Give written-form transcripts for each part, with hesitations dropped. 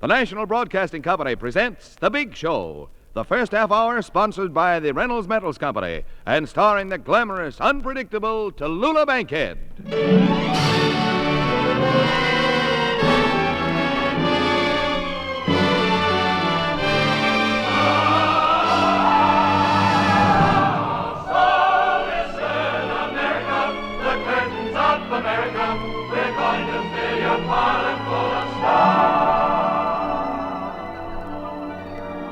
The National Broadcasting Company presents The Big Show, the first half hour sponsored by the Reynolds Metals Company and starring the glamorous, unpredictable Tallulah Bankhead.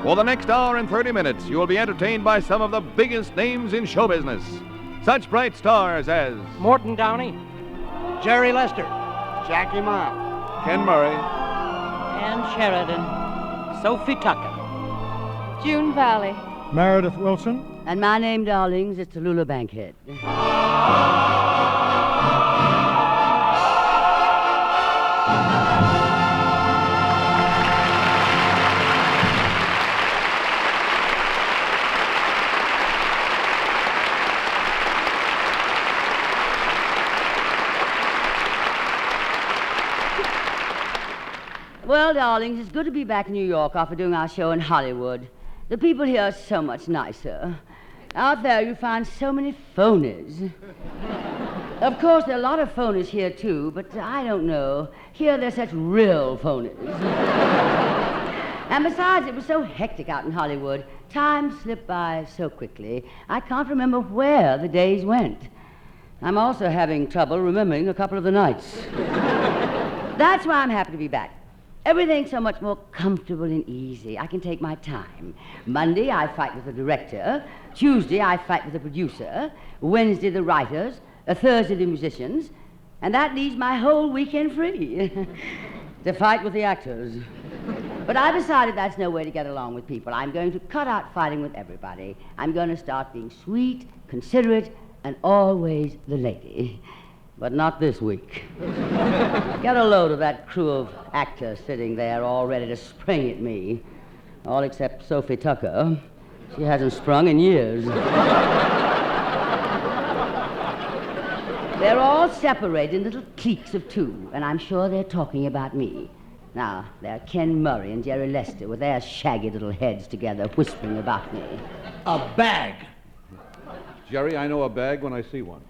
For the next hour and 30 minutes, you will be entertained by some of the biggest names in show business. Such bright stars as Morton Downey, Jerry Lester, Jackie Miles, Ken Murray, Ann Sheridan, Sophie Tucker, June Valley, Meredith Wilson. And my name, darlings, is Tallulah Bankhead. Well, darlings, it's good to be back in New York after doing our show in Hollywood. The people here are so much nicer. Out there, you find so many phonies. Of course, there are a lot of phonies here, too, but I don't know. Here, they're such real phonies. And besides, it was so hectic out in Hollywood. Time slipped by so quickly, I can't remember where the days went. I'm also having trouble remembering a couple of the nights. That's why I'm happy to be back. Everything's so much more comfortable and easy. I can take my time. Monday, I fight with the director. Tuesday, I fight with the producer. Wednesday, the writers. Thursday, the musicians. And that leaves my whole weekend free to fight with the actors. But I've decided that's no way to get along with people. I'm going to cut out fighting with everybody. I'm going to start being sweet, considerate, and always the lady. But not this week. Get a load of that crew of actors sitting there all ready to spring at me. All except Sophie Tucker. She hasn't sprung in years. They're all separated in little cliques of two, and I'm sure they're talking about me. Now, there are Ken Murray and Jerry Lester with their shaggy little heads together whispering about me. a bag. Jerry, I know a bag when I see one.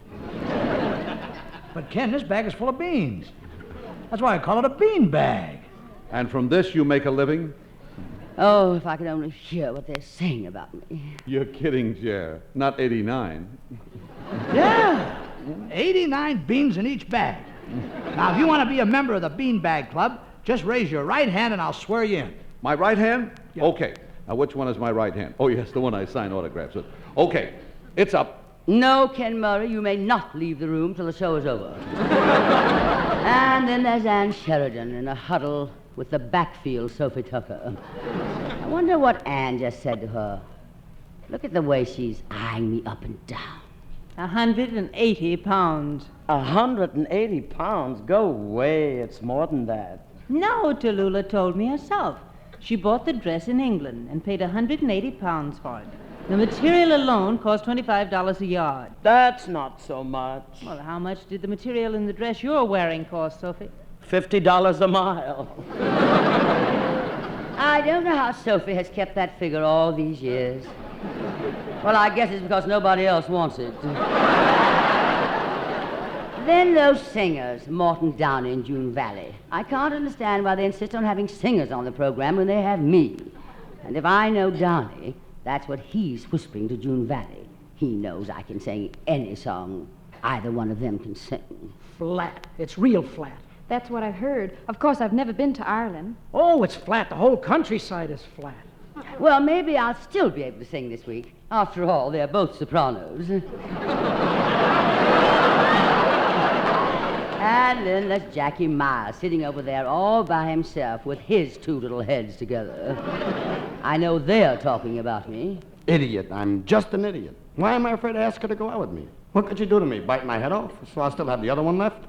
But, Ken, this bag is full of beans. That's why I call it a bean bag. And from this you make a living? Oh, if I could only hear what they're saying about me. You're kidding, Jer. Not 89. Yeah, 89 beans in each bag. Now, if you want to be a member of the Bean Bag Club, just raise your right hand and I'll swear you in. My right hand? Yeah. Okay. Now, which one is my right hand? Oh, yes, the one I sign autographs with. Okay, it's up. No, Ken Murray, you may not leave the room till the show is over. And then there's Ann Sheridan in a huddle with the backfield Sophie Tucker. I wonder what Ann just said to her. Look at the way she's eyeing me up and down. 180 pounds. 180 pounds? Go away. It's more than that. No, Tallulah told me herself. She bought the dress in England and paid 180 pounds for it. The material alone cost $25 a yard. That's not so much. Well, how much did the material in the dress you're wearing cost, Sophie? $50 a mile. I don't know how Sophie has kept that figure all these years. Well, I guess it's because nobody else wants it. Then those singers, Morton Downey and June Valley. I can't understand why they insist on having singers on the program when they have me. And if I know Downey, that's what he's whispering to June Valley. He knows I can sing any song either one of them can sing. Flat. It's real flat. That's what I've heard. Of course, I've never been to Ireland. Oh, it's flat. The whole countryside is flat. Well, maybe I'll still be able to sing this week. After all, they're both sopranos. And then there's Jackie Miles sitting over there all by himself with his two little heads together. I know they're talking about me. Idiot. I'm just an idiot. Why am I afraid to ask her to go out with me? What could you do to me? Bite my head off? So I'll still have the other one left?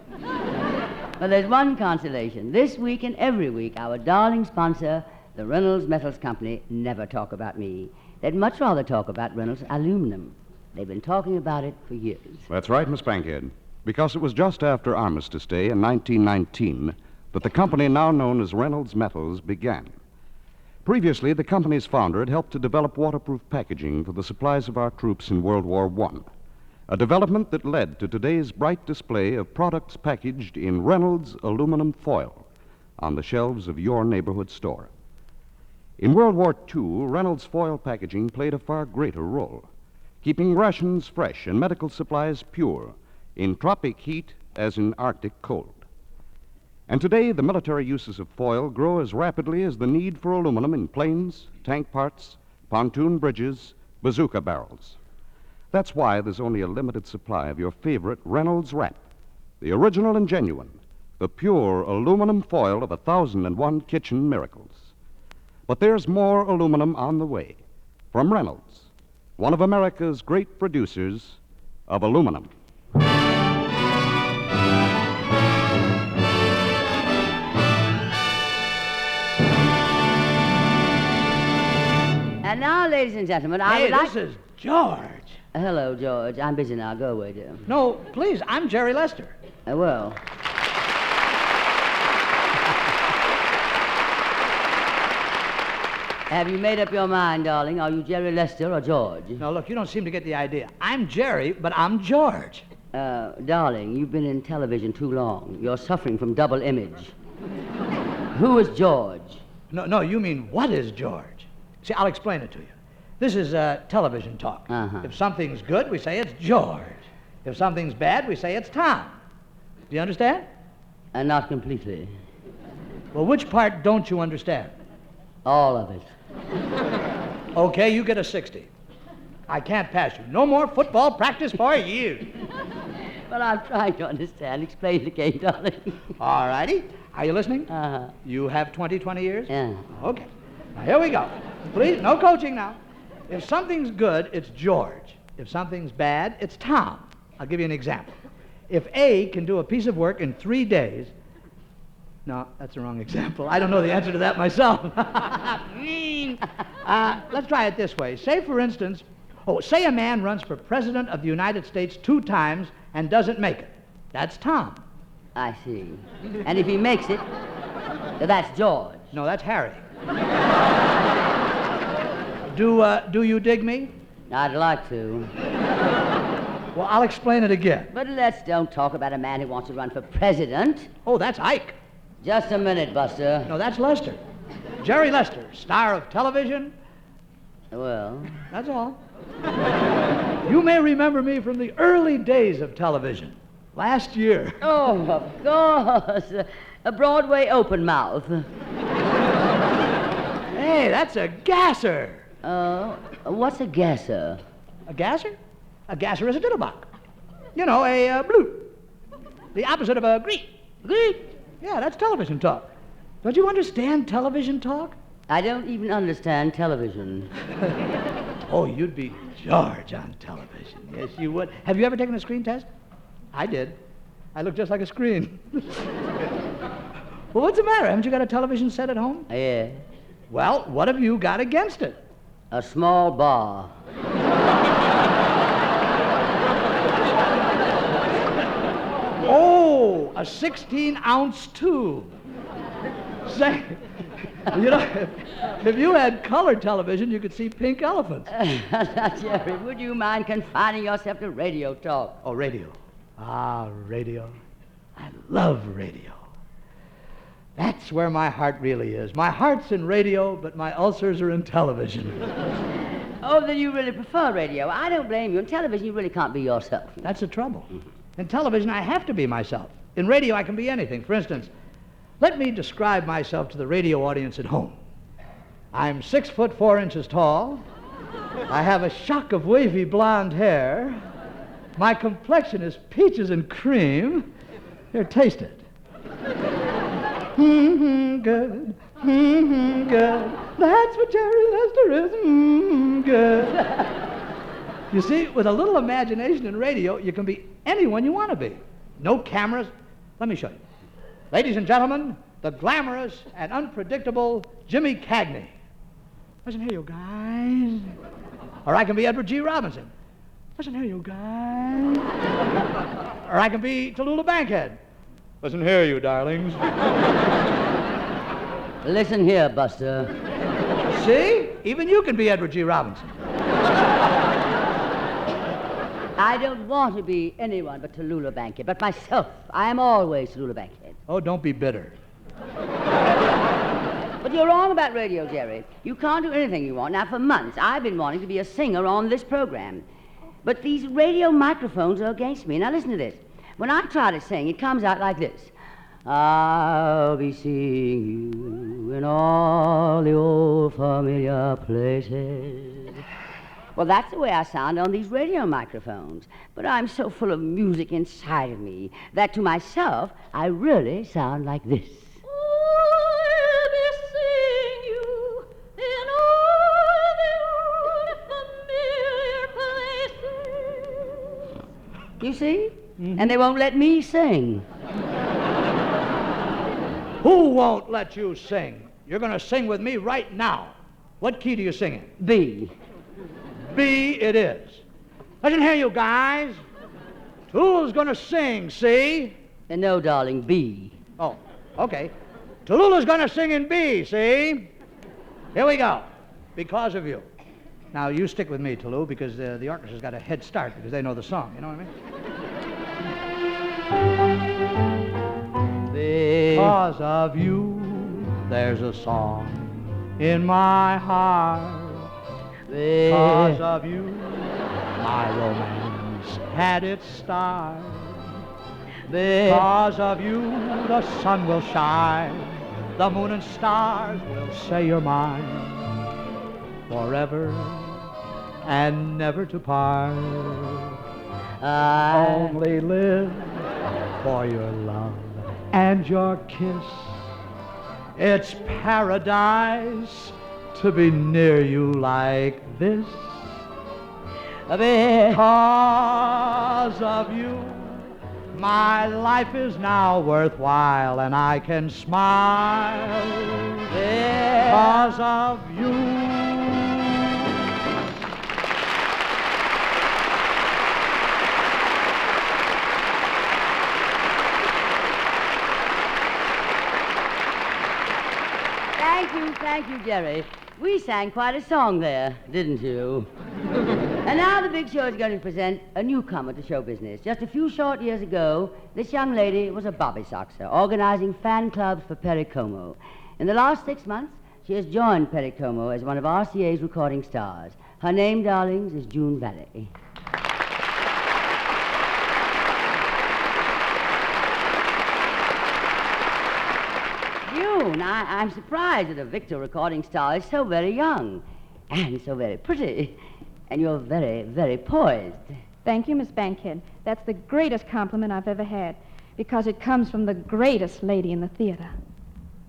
But there's one consolation. This week and every week, our darling sponsor, the Reynolds Metals Company, never talk about me. They'd much rather talk about Reynolds Aluminum. They've been talking about it for years. That's right, Miss Bankhead. Because it was just after Armistice Day in 1919 that the company now known as Reynolds Metals began. Previously, the company's founder had helped to develop waterproof packaging for the supplies of our troops in World War I, a development that led to today's bright display of products packaged in Reynolds aluminum foil on the shelves of your neighborhood store. In World War II, Reynolds foil packaging played a far greater role, keeping rations fresh and medical supplies pure in tropic heat as in Arctic cold. And today, the military uses of foil grow as rapidly as the need for aluminum in planes, tank parts, pontoon bridges, bazooka barrels. That's why there's only a limited supply of your favorite Reynolds wrap, the original and genuine, the pure aluminum foil of 1,001 kitchen miracles. But there's more aluminum on the way from Reynolds, one of America's great producers of aluminum. And now, ladies and gentlemen, Hey, this is George. Hello, George. I'm busy now. Go away, dear. No, please, I'm Jerry Lester. Well. Have you made up your mind, darling? Are you Jerry Lester or George? No, look, you don't seem to get the idea. I'm Jerry, but I'm George. Darling, you've been in television too long. You're suffering from double image. Who is George? No, you mean what is George? See, I'll explain it to you. This is television talk. If something's good, we say it's George. If something's bad, we say it's Tom. Do you understand? Not completely. Well, which part don't you understand? All of it. Okay, you get a 60. I can't pass you. No more football practice for you. Well, I'm trying to understand. Explain the game, darling. All righty. Are you listening? You have 20 years? Yeah. Okay. Now, here we go. Please, no coaching now. If something's good, it's George. If something's bad, it's Tom. I'll give you an example. If A can do a piece of work in 3 days... No, that's the wrong example. I don't know the answer to that myself. Let's try it this way. Say, for instance, say a man runs for president of the United States 2 times and doesn't make it. That's Tom. I see. And if he makes it, that's George. No, that's Harry. Do you dig me? I'd like to. Well, I'll explain it again. But let's don't talk about a man who wants to run for president. Oh, that's Ike. Just a minute, Buster. No, that's Lester. Jerry Lester, star of television. Well? That's all. You may remember me from the early days of television. Last year. Oh, of course. A Broadway open mouth. Hey, that's a gasser. What's a gasser? A gasser? A gasser is a diddlebach. You know, a blue. The opposite of a greet. Greet? Yeah, that's television talk. Don't you understand television talk? I don't even understand television. Oh, you'd be George on television. Yes, you would. Have you ever taken a screen test? I did. I look just like a screen. Well, what's the matter? Haven't you got a television set at home? Yeah. Well, what have you got against it? A small bar. Oh, a 16-ounce tube. Say, you know, if you had color television, you could see pink elephants. Jerry, would you mind confining yourself to radio talk? Oh, radio. Ah, radio. I love radio. That's where my heart really is. My heart's in radio, but my ulcers are in television. Oh, then you really prefer radio. I don't blame you. In television, you really can't be yourself. That's the trouble. In television, I have to be myself. In radio, I can be anything. For instance, let me describe myself to the radio audience at home. I'm 6'4" tall. I have a shock of wavy blonde hair. My complexion is peaches and cream. Here, taste it. Good. Good. That's what Jerry Lester is. Good. You see, with a little imagination in radio, you can be anyone you want to be. No cameras. Let me show you. Ladies and gentlemen, the glamorous and unpredictable Jimmy Cagney. Listen here, you guys. Or I can be Edward G. Robinson. Listen here, you guys. Or I can be Tallulah Bankhead. Listen here, you darlings. Listen here, Buster. See? Even you can be Edward G. Robinson. I don't want to be anyone but Tallulah Bankhead, but myself. I am always Tallulah Bankhead. Oh, don't be bitter. But you're wrong about radio, Jerry. You can't do anything you want. Now, for months, I've been wanting to be a singer on this program. But these radio microphones are against me. Now, listen to this. When I try to sing, it comes out like this. I'll be seeing you in all the old familiar places. Well, that's the way I sound on these radio microphones. But I'm so full of music inside of me that to myself, I really sound like this. I'll be seeing you in all the old familiar places. You see? Mm-hmm. And they won't let me sing. Who won't let you sing? You're going to sing with me right now. What key do you sing in? B. B it is. Listen here, you guys. Tallulah's going to sing, see? No, darling, B. Oh, okay. Tallulah's going to sing in B, see? Here we go. Because of you. Now, you stick with me, Tallulah, because the orchestra's got a head start because they know the song. You know what I mean? Because of you, there's a song in my heart. Because of you, my romance had its start. Because of you, the sun will shine. The moon and stars will say you're mine. Forever and never to part. I only live for your love and your kiss. It's paradise to be near you like this. Because of you, my life is now worthwhile and I can smile. Because of you. Thank you, Jerry. We sang quite a song there, didn't you? And now the Big Show is going to present a newcomer to show business. Just a few short years ago, this young lady was a bobby soxer, organizing fan clubs for Perry Como. In the last 6 months, she has joined Perry Como as one of RCA's recording stars. Her name, darlings, is June Valley. June, I'm surprised that a Victor recording star is so very young and so very pretty. And you're very, very poised. Thank you, Miss Bankhead. That's the greatest compliment I've ever had, because it comes from the greatest lady in the theater.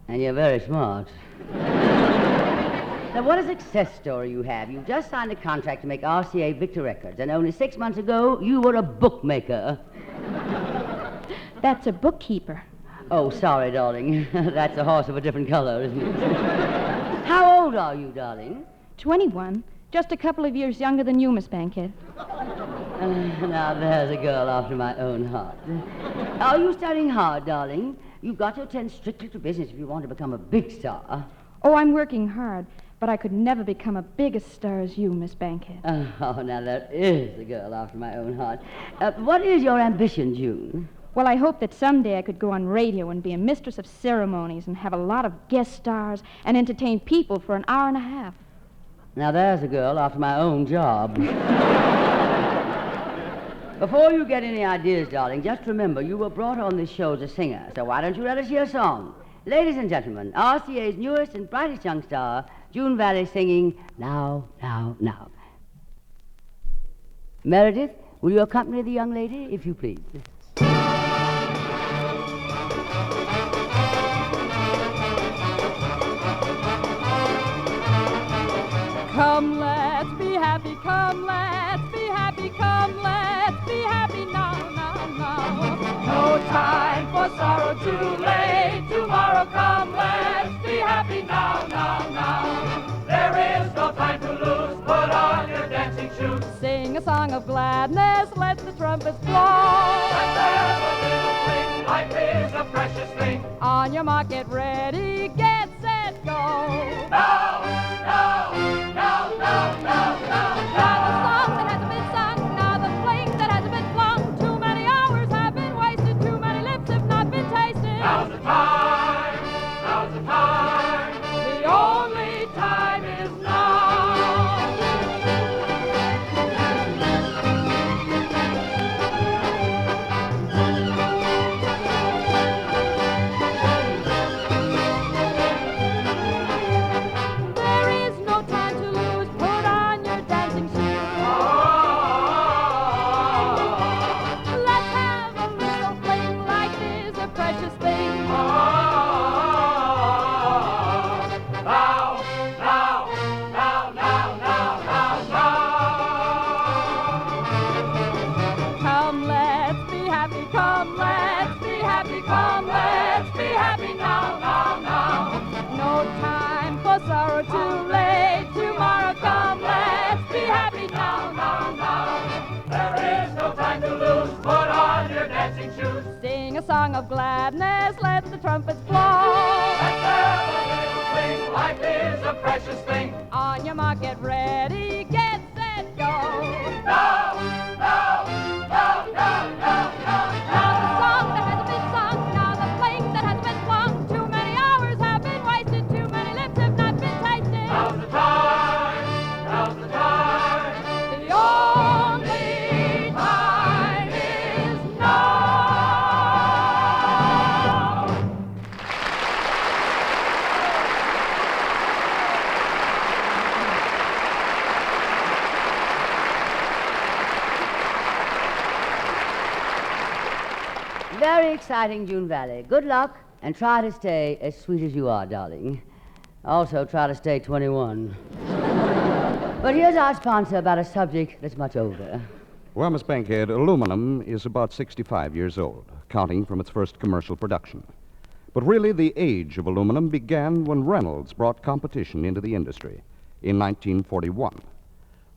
And you're very smart. Now, what a success story you have. You've just signed a contract to make RCA Victor Records, and only 6 months ago, you were a bookmaker. That's a bookkeeper. Oh, sorry, darling. That's a horse of a different color, isn't it? How old are you, darling? 21. Just a couple of years younger than you, Miss Bankhead. Now, there's a girl after my own heart. Are you studying hard, darling? You've got to attend strictly to business if you want to become a big star. Oh, I'm working hard, but I could never become a big a star as you, Miss Bankhead. Oh, now that is a girl after my own heart. What is your ambition, June? Well, I hope that someday I could go on radio and be a mistress of ceremonies and have a lot of guest stars and entertain people for an hour and a half. Now, there's a girl after my own job. Before you get any ideas, darling, just remember you were brought on this show as a singer, so why don't you let us hear a song? Ladies and gentlemen, RCA's newest and brightest young star, June Valley, singing Now, Now, Now. Meredith, will you accompany the young lady, if you please? Come, let's be happy, come, let's be happy, come, let's be happy now, now, now. No time for sorrow, too late, tomorrow come, let's be happy now, now, now. There is no time to lose, put on your dancing shoes. Sing a song. song of gladness, let the trumpets blow. Let there ever live a swing, life is a precious thing. On your mark, get ready, get set, go. Now, now, now, now, now, now, Now the song that hasn't been sung, now the flame that hasn't been flung. Too many hours have been wasted, too many lips have not been tasted. Now's the time, now's the time. The only time is now. There is no time to lose. Put on your dancing shoes. Let's have a little fling. Life is a precious thing. Now, now, now, now, now, now, now. Come, let's be happy. Come, let's be happy. Come, let's be happy now, now, now. No time for sorrow, too late. Tomorrow, come, let's be happy now, now, now. There is no time to lose. Put on your dancing shoes. Sing a song of gladness, let the trumpets blow. Let's have a little swing. Life is a precious thing. On your mark, get ready, get set, go. Now, now, now, now, now, now, Now the song that hasn't been sung, now the flame that hasn't been flung. Too many hours have been wasted, too many lips have not been tasted. Now's the time, now's the time. The only time is now. Very exciting, June Valley. Good luck, and try to stay as sweet as you are, darling. Also, try to stay 21. But here's our sponsor about a subject that's much older. Well, Miss Bankhead, aluminum is about 65 years old, counting from its first commercial production. But really, the age of aluminum began when Reynolds brought competition into the industry in 1941.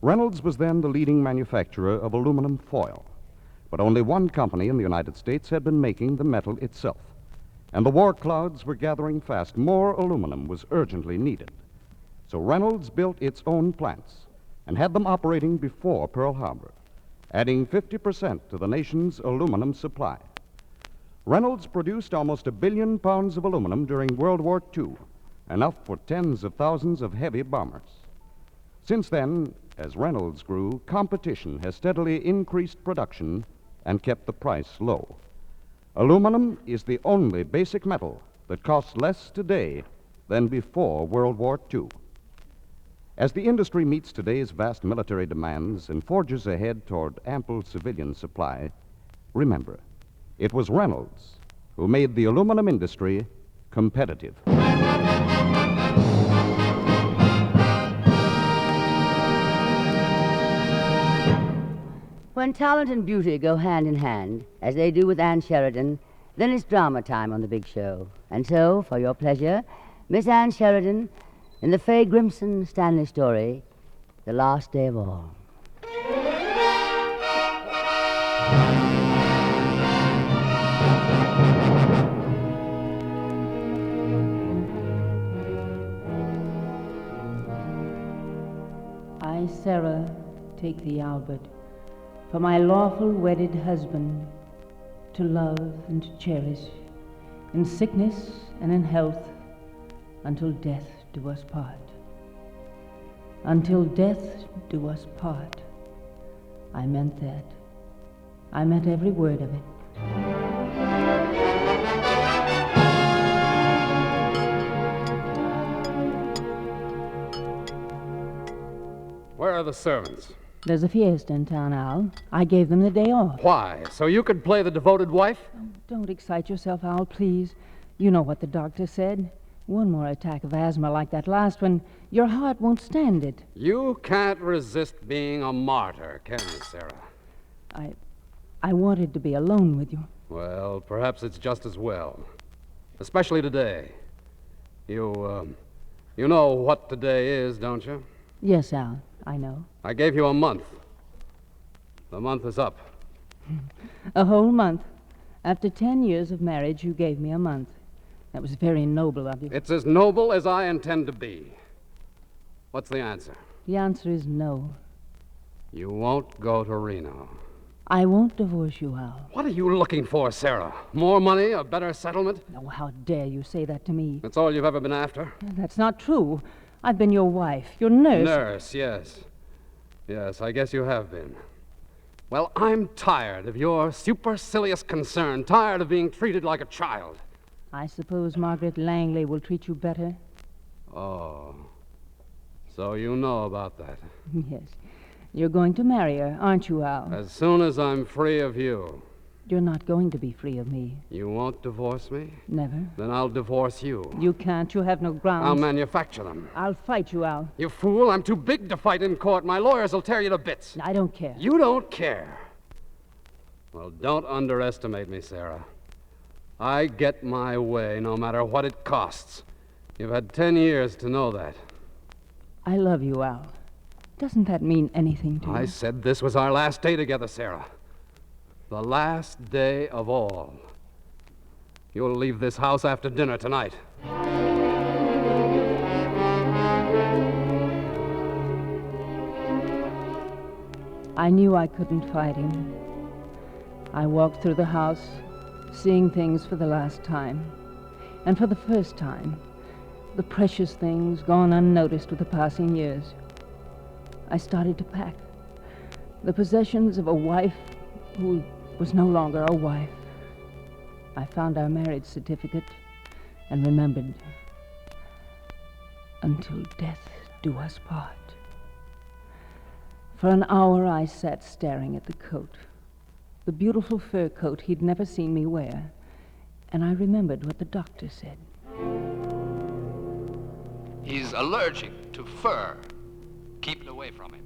Reynolds was then the leading manufacturer of aluminum foil. But only one company in the United States had been making the metal itself. And the war clouds were gathering fast. More aluminum was urgently needed. So Reynolds built its own plants and had them operating before Pearl Harbor, adding 50% to the nation's aluminum supply. Reynolds produced almost 1 billion pounds of aluminum during World War II, enough for tens of thousands of heavy bombers. Since then, as Reynolds grew, competition has steadily increased production and kept the price low. Aluminum is the only basic metal that costs less today than before World War II. As the industry meets today's vast military demands and forges ahead toward ample civilian supply, remember, it was Reynolds who made the aluminum industry competitive. When talent and beauty go hand in hand, as they do with Ann Sheridan, then it's drama time on the big show. And so, for your pleasure, Miss Ann Sheridan in the Fay Grimson Stanley story, The Last Day of All. I, Sarah, take thee, Albert, for my lawful wedded husband, to love and to cherish, in sickness and in health, until death do us part. Until death do us part. I meant that. I meant every word of it. Where are the servants? There's a fiesta in town, Al. I gave them the day off. Why? So you could play the devoted wife? Don't excite yourself, Al, please. You know what the doctor said. One more attack of asthma like that last one, your heart won't stand it. You can't resist being a martyr, can you, Sarah? I wanted to be alone with you. Well, perhaps it's just as well. Especially today. You know what today is, don't you? Yes, Al, I know. I gave you a month. The month is up. A whole month. After 10 years of marriage, you gave me a month. That was very noble of you. It's as noble as I intend to be. What's the answer? The answer is no. You won't go to Reno. I won't divorce you, Al. What are you looking for, Sarah? More money? A better settlement? Oh, how dare you say that to me? That's all you've ever been after? That's not true. I've been your wife, your nurse. Nurse, yes. Yes, I guess you have been. Well, I'm tired of your supercilious concern, tired of being treated like a child. I suppose Margaret Langley will treat you better? Oh. So you know about that. Yes. You're going to marry her, aren't you, Al? As soon as I'm free of you. You're not going to be free of me. You won't divorce me? Never. Then I'll divorce you. You can't. You have no grounds. I'll manufacture them. I'll fight you, Al. You fool. I'm too big to fight in court. My lawyers will tear you to bits. I don't care. You don't care. Well, don't underestimate me, Sarah. I get my way no matter what it costs. You've had 10 years to know that. I love you, Al. Doesn't that mean anything to you? I said this was our last day together, Sarah. The last day of all. You'll leave this house after dinner tonight. I knew I couldn't fight him. I walked through the house, seeing things for the last time. And for the first time, the precious things gone unnoticed with the passing years. I started to pack. The possessions of a wife who was no longer a wife. I found our marriage certificate and remembered, until death do us part. For an hour I sat staring at the coat, the beautiful fur coat he'd never seen me wear, and I remembered what the doctor said. He's allergic to fur. Keep it away from him.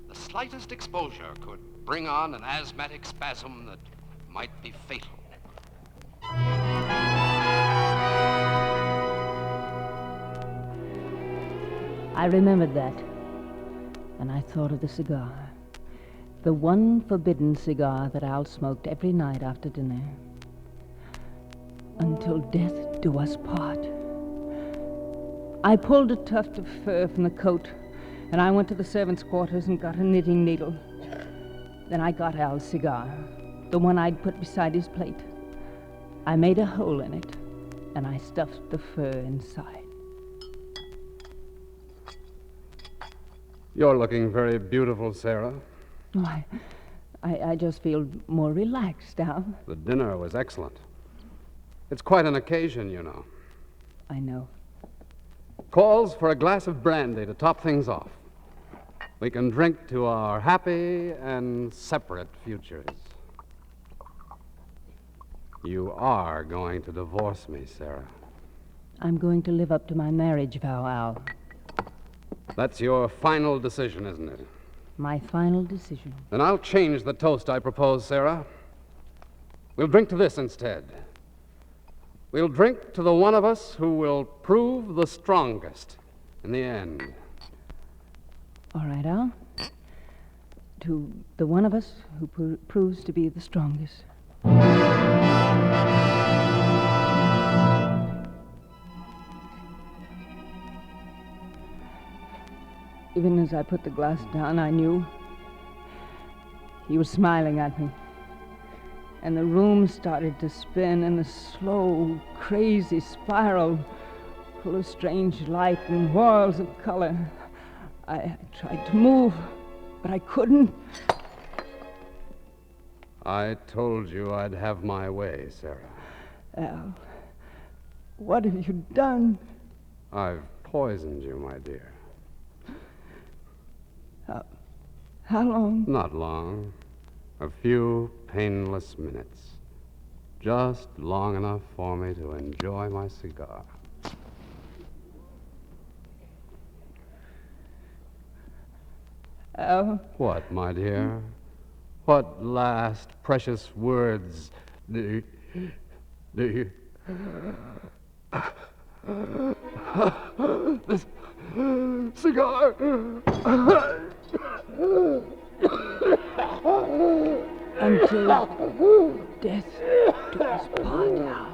The slightest exposure could bring on an asthmatic spasm that might be fatal. I remembered that, and I thought of the cigar. The one forbidden cigar that Al smoked every night after dinner. Until death do us part. I pulled a tuft of fur from the coat, and I went to the servants' quarters and got a knitting needle. Then I got Al's cigar, the one I'd put beside his plate. I made a hole in it, and I stuffed the fur inside. You're looking very beautiful, Sarah. Oh, I just feel more relaxed, Al. The dinner was excellent. It's quite an occasion, you know. I know. Calls for a glass of brandy to top things off. We can drink to our happy and separate futures. You are going to divorce me, Sarah. I'm going to live up to my marriage vow, Al. That's your final decision, isn't it? My final decision. Then I'll change the toast I propose, Sarah. We'll drink to this instead. We'll drink to the one of us who will prove the strongest in the end. All right, Al. To the one of us who proves to be the strongest. Even as I put the glass down, I knew he was smiling at me. And the room started to spin in a slow, crazy spiral, full of strange light and whirls of color. I tried to move, but I couldn't. I told you I'd have my way, Sarah. Al, what have you done? I've poisoned you, my dear. How long? Not long. A few painless minutes. Just long enough for me to enjoy my cigar. Al? What, my dear? What last precious words do you... This cigar... Death to us part now.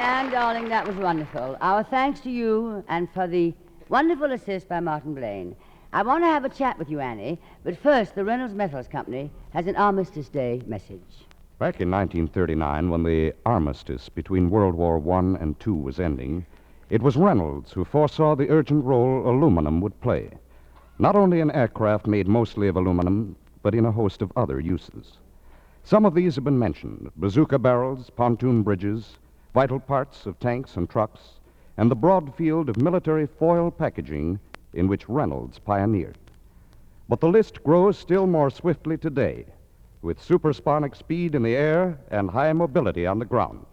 And, darling, that was wonderful. Our thanks to you and for the wonderful assist by Martin Blaine. I want to have a chat with you, Annie, but first, the Reynolds Metals Company has an Armistice Day message. Back in 1939, when the armistice between World War I and II was ending, it was Reynolds who foresaw the urgent role aluminum would play, not only in aircraft made mostly of aluminum, but in a host of other uses. Some of these have been mentioned: bazooka barrels, pontoon bridges, vital parts of tanks and trucks, and the broad field of military foil packaging in which Reynolds pioneered. But the list grows still more swiftly today, with supersonic speed in the air and high mobility on the ground.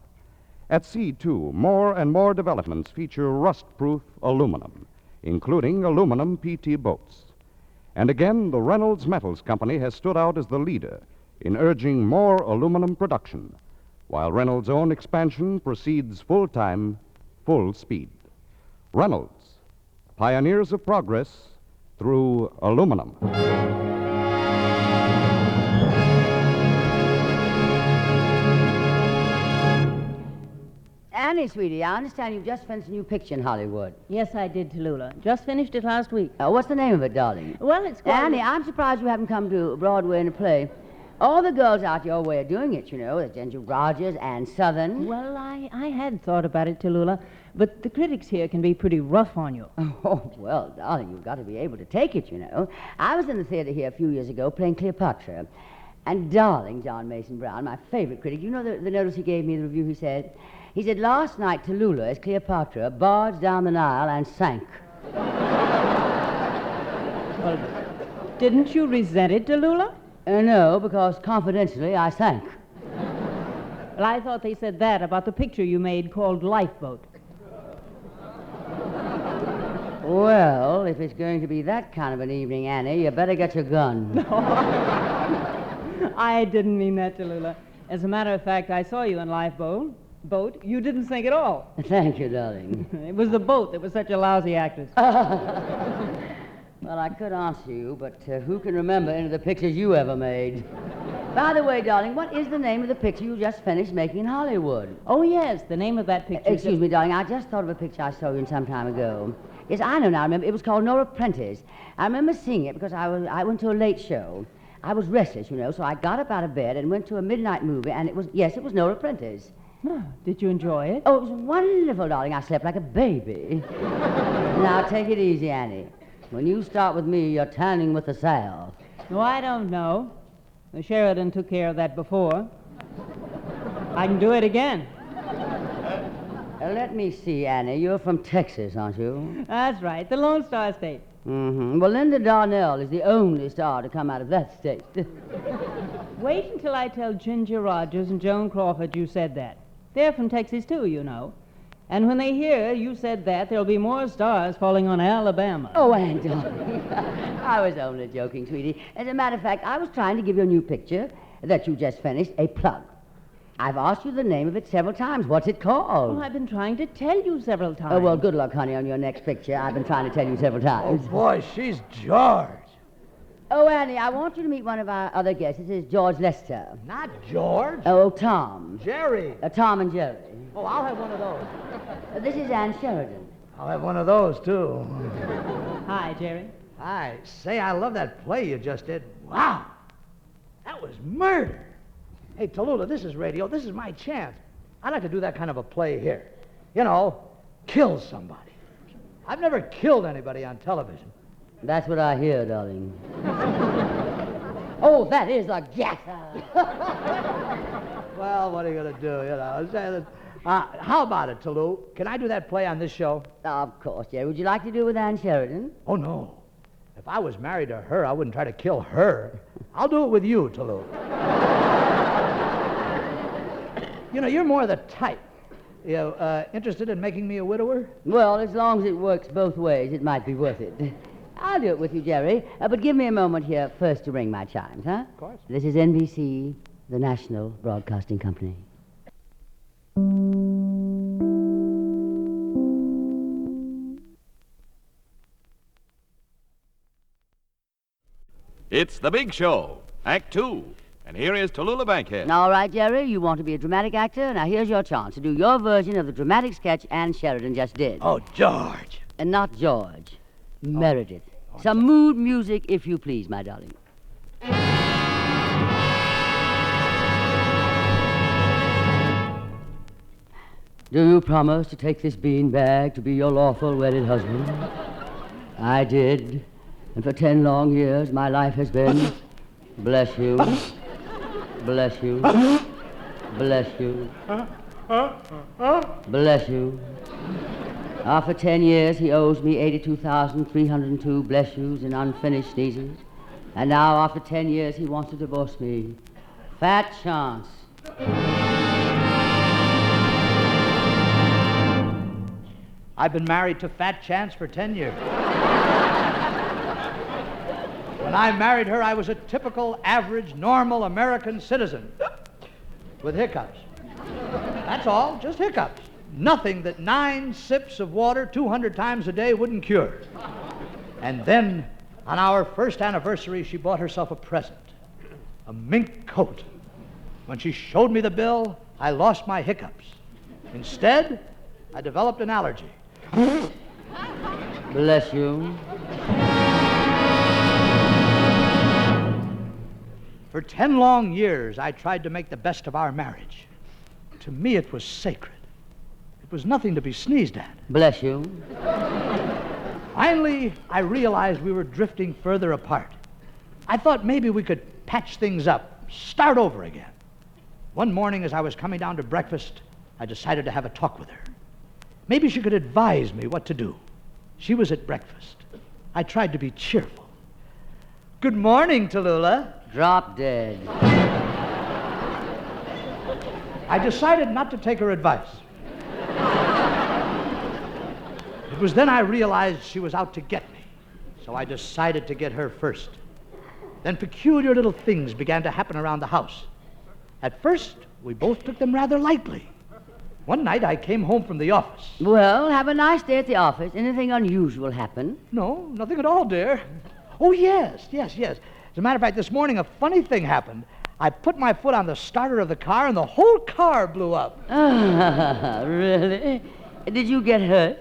At sea, too, more and more developments feature rust-proof aluminum, including aluminum PT boats. And again, the Reynolds Metals Company has stood out as the leader in urging more aluminum production, while Reynolds' own expansion proceeds full-time, full speed. Reynolds, pioneers of progress through aluminum. Annie, sweetie, I understand you've just finished a new picture in Hollywood. Yes, I did, Tallulah. Just finished it last week. What's the name of it, darling? Well, it's called... Annie, I'm surprised you haven't come to Broadway in a play. All the girls out your way are doing it, you know. There's Ginger Rogers, Ann Southern. Well, I had thought about it, Tallulah, but the critics here can be pretty rough on you. Oh, well, darling, you've got to be able to take it, you know. I was in the theater here a few years ago playing Cleopatra. And darling John Mason Brown, my favorite critic, you know the notice he gave me in the review, he said, last night Tallulah as Cleopatra barged down the Nile and sank. Well, didn't you resent it, Tallulah? No, because confidentially I sank. Well, I thought they said that about the picture you made called Lifeboat. Well, if it's going to be that kind of an evening, Annie, you better get your gun. I didn't mean that, Tallulah. As a matter of fact, I saw you in Lifeboat. You didn't sink at all. Thank you, darling. It was the boat that was such a lousy actress. Well, I could answer you, but who can remember any of the pictures you ever made? By the way, darling, what is the name of the picture you just finished making in Hollywood? Oh, yes, the name of that picture... Excuse me, darling, I just thought of a picture I saw you in some time ago. Yes, I know now, I remember. It was called Nora Prentice. I remember seeing it because I went to a late show. I was restless, you know, so I got up out of bed and went to a midnight movie, and it was Nora Prentice. Oh, did you enjoy it? Oh, it was wonderful, darling. I slept like a baby. Now, take it easy, Annie. When you start with me, you're tanning with the sail. No, I don't know. Sheridan took care of that before. I can do it again. Let me see, Annie. You're from Texas, aren't you? That's right, the Lone Star State. Mm-hmm. Well, Linda Darnell is the only star to come out of that state. Wait until I tell Ginger Rogers and Joan Crawford you said that. They're from Texas, too, you know. And when they hear you said that, there'll be more stars falling on Alabama. Oh, Aunt darling. I was only joking, sweetie. As a matter of fact, I was trying to give your new picture that you just finished a plug. I've asked you the name of it several times. What's it called? Oh, I've been trying to tell you several times. Oh, well, good luck, honey, on your next picture. I've been trying to tell you several times. Oh, boy, she's George. Oh, Annie, I want you to meet one of our other guests. This is George Lester. Not George. Oh, Tom. Jerry. Tom and Jerry. Oh, I'll have one of those. This is Ann Sheridan. I'll have one of those, too. Hi, Jerry. Hi. Say, I love that play you just did. Wow. That was murder. Hey, Tallulah, this is radio. This is my chance. I'd like to do that kind of a play here. You know, kill somebody. I've never killed anybody on television. That's what I hear, darling. Oh, that is a gasser. Well, what are you going to do, you know? How about it, Tallulah? Can I do that play on this show? Of course, Jerry. Would you like to do it with Ann Sheridan? Oh, no. If I was married to her, I wouldn't try to kill her. I'll do it with you, Tallulah. You know, you're more the type. Interested in making me a widower? Well, as long as it works both ways, it might be worth it. I'll do it with you, Jerry. But give me a moment here first to ring my chimes, huh? Of course. This is NBC, the National Broadcasting Company. It's The Big Show, Act Two. And here is Tallulah Bankhead. All right, Jerry, you want to be a dramatic actor? Now, here's your chance to do your version of the dramatic sketch Ann Sheridan just did. Oh, George. And not George. Meredith. Some mood music, if you please, my darling. Do you promise to take this beanbag to be your lawful wedded husband? I did. And for 10 long years, my life has been... Bless you. Bless you. Bless you. Bless you. After 10 years, he owes me 82,302 bless yous and unfinished sneezes. And now, after 10 years, he wants to divorce me. Fat chance. I've been married to Fat Chance for 10 years. When I married her, I was a typical, average, normal American citizen with hiccups. That's all, just hiccups. Nothing that 9 sips of water 200 times a day wouldn't cure. And then, on our first anniversary, she bought herself a present, a mink coat. When she showed me the bill, I lost my hiccups. Instead, I developed an allergy. Bless you. For 10 long years, I tried to make the best of our marriage. To me, it was sacred. It was nothing to be sneezed at. Bless you. Finally, I realized we were drifting further apart. I thought maybe we could patch things up, start over again. One morning, as I was coming down to breakfast, I decided to have a talk with her. Maybe she could advise me what to do. She was at breakfast. I tried to be cheerful. Good morning, Tallulah. Drop dead. I decided not to take her advice. It was then I realized she was out to get me, so I decided to get her first. Then peculiar little things began to happen around the house. At first, we both took them rather lightly. One night, I came home from the office. Well, have a nice day at the office. Anything unusual happen? No, nothing at all, dear. Oh, yes. As a matter of fact, this morning, a funny thing happened. I put my foot on the starter of the car, and the whole car blew up. Really? Did you get hurt?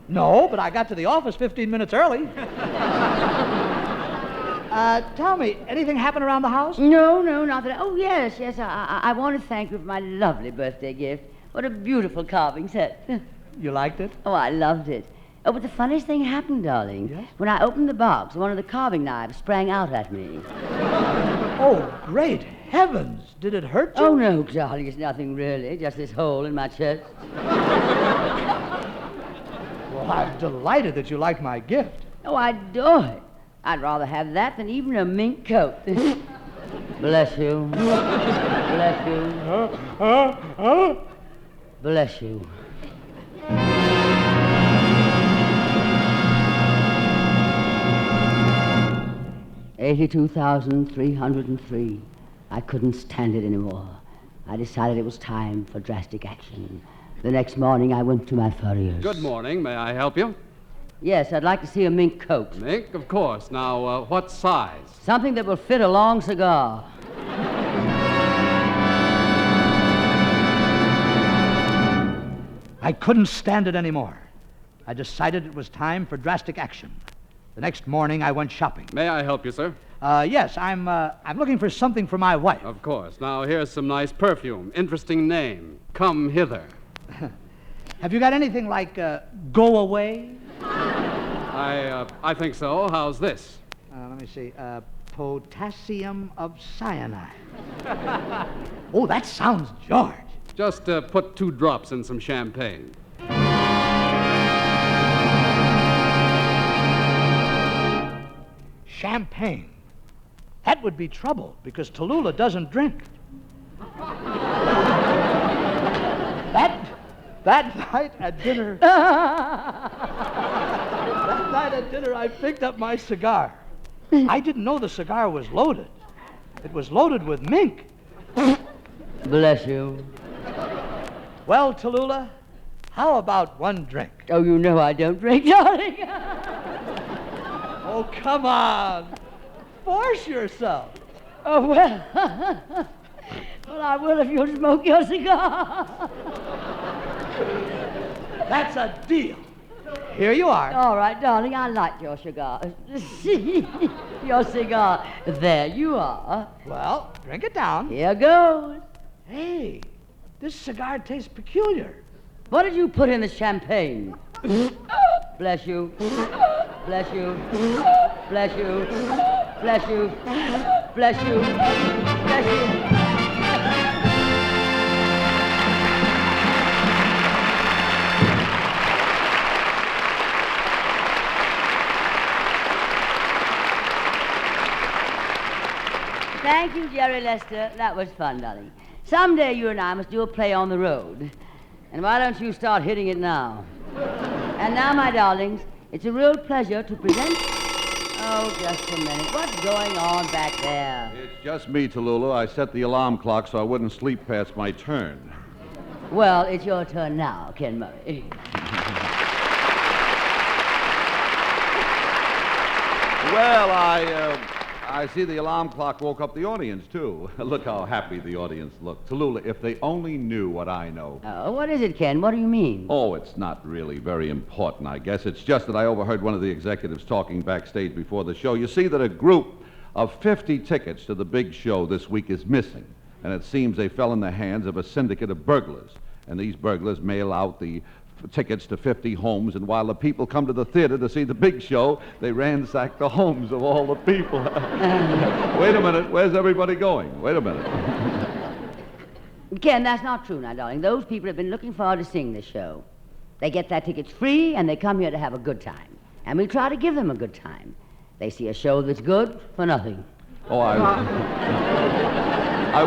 No, but I got to the office 15 minutes early. Tell me, anything happen around the house? No, not that. Oh, yes. I want to thank you for my lovely birthday gift. What a beautiful carving set. You liked it? Oh, I loved it. Oh, but the funniest thing happened, darling. Yes? When I opened the box, one of the carving knives sprang out at me. Oh, great heavens. Did it hurt you? Oh, no, darling, it's nothing really. Just this hole in my chest. Well, I'm delighted that you like my gift. Oh, I adore it. I'd rather have that than even a mink coat. Bless you. Bless you. Bless you. $82,303. I couldn't stand it anymore. I decided it was time for drastic action. The next morning, I went to my furriers. Good morning. May I help you? Yes, I'd like to see a mink coat. Mink, of course. Now, what size? Something that will fit a long cigar. I couldn't stand it anymore. I decided it was time for drastic action. The next morning, I went shopping. May I help you, sir? Yes, I'm looking for something for my wife. Of course. Now, here's some nice perfume. Interesting name. Come hither. Have you got anything like Go Away? I think so. How's this? Let me see. Potassium of cyanide. Oh, that sounds George. Just put 2 drops in some champagne. Champagne. That would be trouble, because Tallulah doesn't drink. That night at dinner, I picked up my cigar. I didn't know the cigar was loaded. It was loaded with mink. Bless you. Well, Tallulah, how about one drink? Oh, you know I don't drink, darling. Oh, come on. Force yourself. Oh, well. Well, I will if you'll smoke your cigar. That's a deal. Here you are. All right, darling, I like your cigar. Your cigar. There you are. Well, drink it down. Here goes. Hey, this cigar tastes peculiar. What did you put in the champagne? Bless you. Bless you. Bless you. Bless you. Bless you. Bless you. Thank you, Jerry Lester. That was fun, darling. Someday you and I must do a play on the road. And why don't you start hitting it now? And now, my darlings, it's a real pleasure to present... Oh, just a minute. What's going on back there? It's just me, Tallulah. I set the alarm clock so I wouldn't sleep past my turn. Well, it's your turn now, Ken Murray. Well, I see the alarm clock woke up the audience, too. Look how happy the audience looked. Tallulah, if they only knew what I know. Oh, what is it, Ken? What do you mean? Oh, it's not really very important, I guess. It's just that I overheard one of the executives talking backstage before the show. You see that a group of 50 tickets to the big show this week is missing, and it seems they fell in the hands of a syndicate of burglars. And these burglars mail out the tickets to 50 homes, and while the people come to the theater to see the big show, they ransack the homes of all the people. Wait a minute, where's everybody going? Wait a minute. Ken, that's not true now, darling. Those people have been looking forward to seeing this show. They get their tickets free, and they come here to have a good time. And we try to give them a good time. They see a show that's good for nothing. Oh, I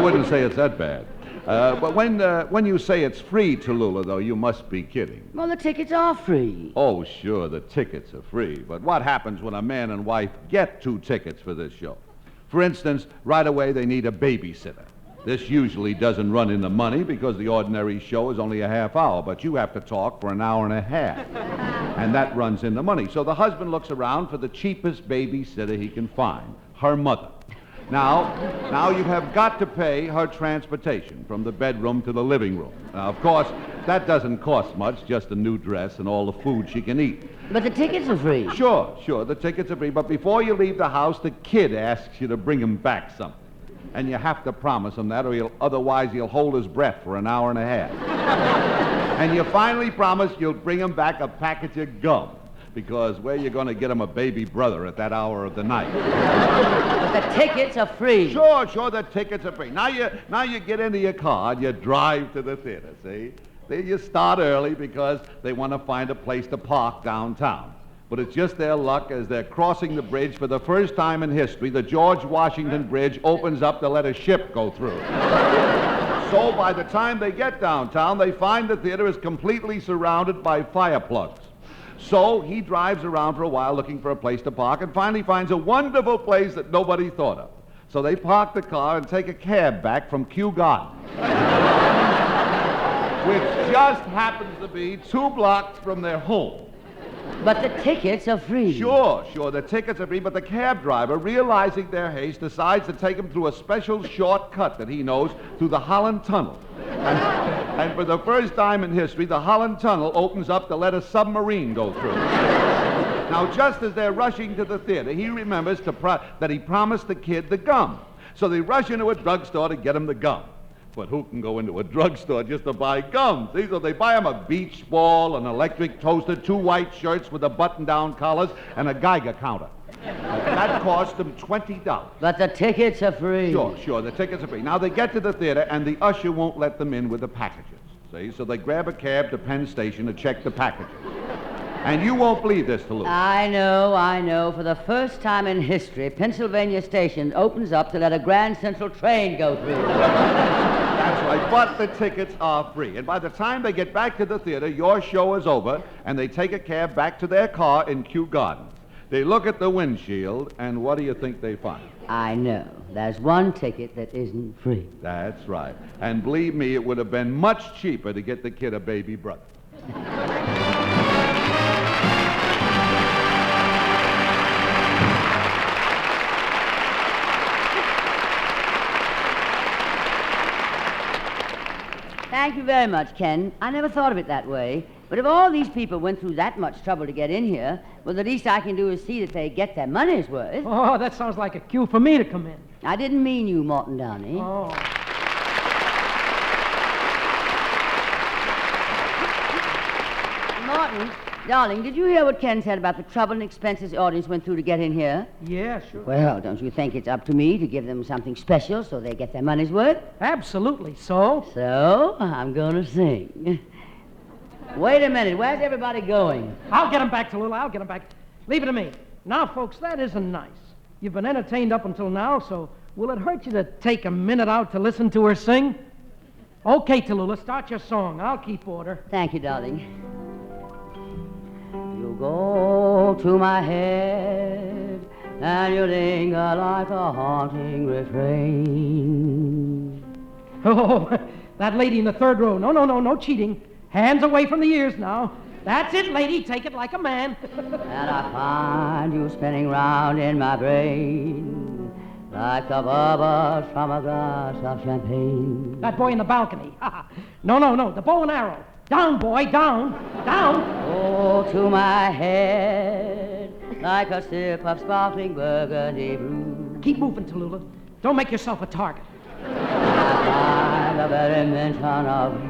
wouldn't say it's that bad. But when you say it's free, Tallulah, though, you must be kidding. Well, the tickets are free. Oh, sure, the tickets are free. But what happens when a man and wife get 2 tickets for this show? For instance, right away they need a babysitter. This usually doesn't run into money because the ordinary show is only a half hour, but you have to talk for an hour and a half. And that runs into money. So the husband looks around for the cheapest babysitter he can find, her mother. Now you have got to pay her transportation from the bedroom to the living room. Now, of course, that doesn't cost much, just a new dress and all the food she can eat. But the tickets are free. Sure, the tickets are free. But before you leave the house, the kid asks you to bring him back something. And you have to promise him that, or otherwise he'll hold his breath for an hour and a half. And you finally promise you'll bring him back a package of gum. Because where you going to get him a baby brother at that hour of the night? But the tickets are free. Sure, the tickets are free. Now you get into your car and you drive to the theater, see? Then you start early because they want to find a place to park downtown. But it's just their luck as they're crossing the bridge for the first time in history, the George Washington Bridge opens up to let a ship go through. So by the time they get downtown, they find the theater is completely surrounded by fire plugs. So he drives around for a while looking for a place to park and finally finds a wonderful place that nobody thought of. So they park the car and take a cab back from Kew Garden, which just happens to be 2 blocks from their home. But the tickets are free. Sure, the tickets are free, but the cab driver, realizing their haste, decides to take them through a special shortcut that he knows through the Holland Tunnel. And for the first time in history, the Holland Tunnel opens up to let a submarine go through. Now, just as they're rushing to the theater, he remembers that he promised the kid the gum. So they rush into a drugstore to get him the gum. But who can go into a drugstore just to buy gum? See, so they buy him a beach ball, an electric toaster, 2 white shirts with a button-down collars, and a Geiger counter. That cost them $20. But the tickets are free. Sure, the tickets are free. Now they get to the theater, and the usher won't let them in with the packages. See, so they grab a cab to Penn Station to check the packages. And you won't believe this, Tallulah. I know. For the first time in history, Pennsylvania Station opens up to let a Grand Central train go through. That's right, but the tickets are free. And by the time they get back to the theater, your show is over, and they take a cab back to their car in Kew Gardens. They look at the windshield, and what do you think they find? I know. There's one ticket that isn't free. That's right. And believe me, it would have been much cheaper to get the kid a baby brother. Thank you very much, Ken. I never thought of it that way. But if all these people went through that much trouble to get in here, well, the least I can do is see that they get their money's worth. Oh, that sounds like a cue for me to come in. I didn't mean you, Morton Downey. Oh. Morton, darling, did you hear what Ken said about the trouble and expenses the audience went through to get in here? Yeah, sure. Well, don't you think it's up to me to give them something special so they get their money's worth? Absolutely. So? So, I'm going to sing. Wait a minute. Where's everybody going? I'll get them back, Tallulah. I'll get them back. Leave it to me. Now, folks, that isn't nice. You've been entertained up until now, so will it hurt you to take a minute out to listen to her sing? Okay, Tallulah, start your song. I'll keep order. Thank you, darling. You go to my head, and you linger like a haunting refrain. Oh, that lady in the third row. No cheating. Hands away from the ears now. That's it, lady. Take it like a man. And I find you spinning round in my brain like the bubbles from a glass of champagne. That boy in the balcony. No. The bow and arrow. Down, boy, down. Oh, to my head like a sip of sparkling burgundy brew. Keep moving, Tallulah. Don't make yourself a target. I find the very mention of you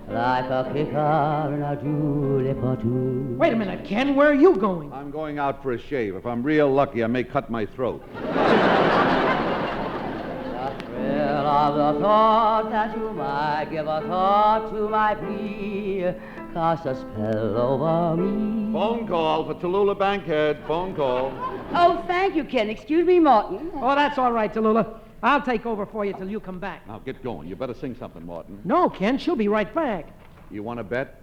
like a kicker in a julep or two. Wait a minute, Ken. Where are you going? I'm going out for a shave. If I'm real lucky, I may cut my throat. The thrill of the thought that you might give a thought to my plea cast a spell over me. Phone call for Tallulah Bankhead. Phone call. Oh, thank you, Ken. Excuse me, Morton. Oh, that's all right, Tallulah. I'll take over for you till you come back. Now, get going. You better sing something, Morton. No, Ken, she'll be right back. You want to bet?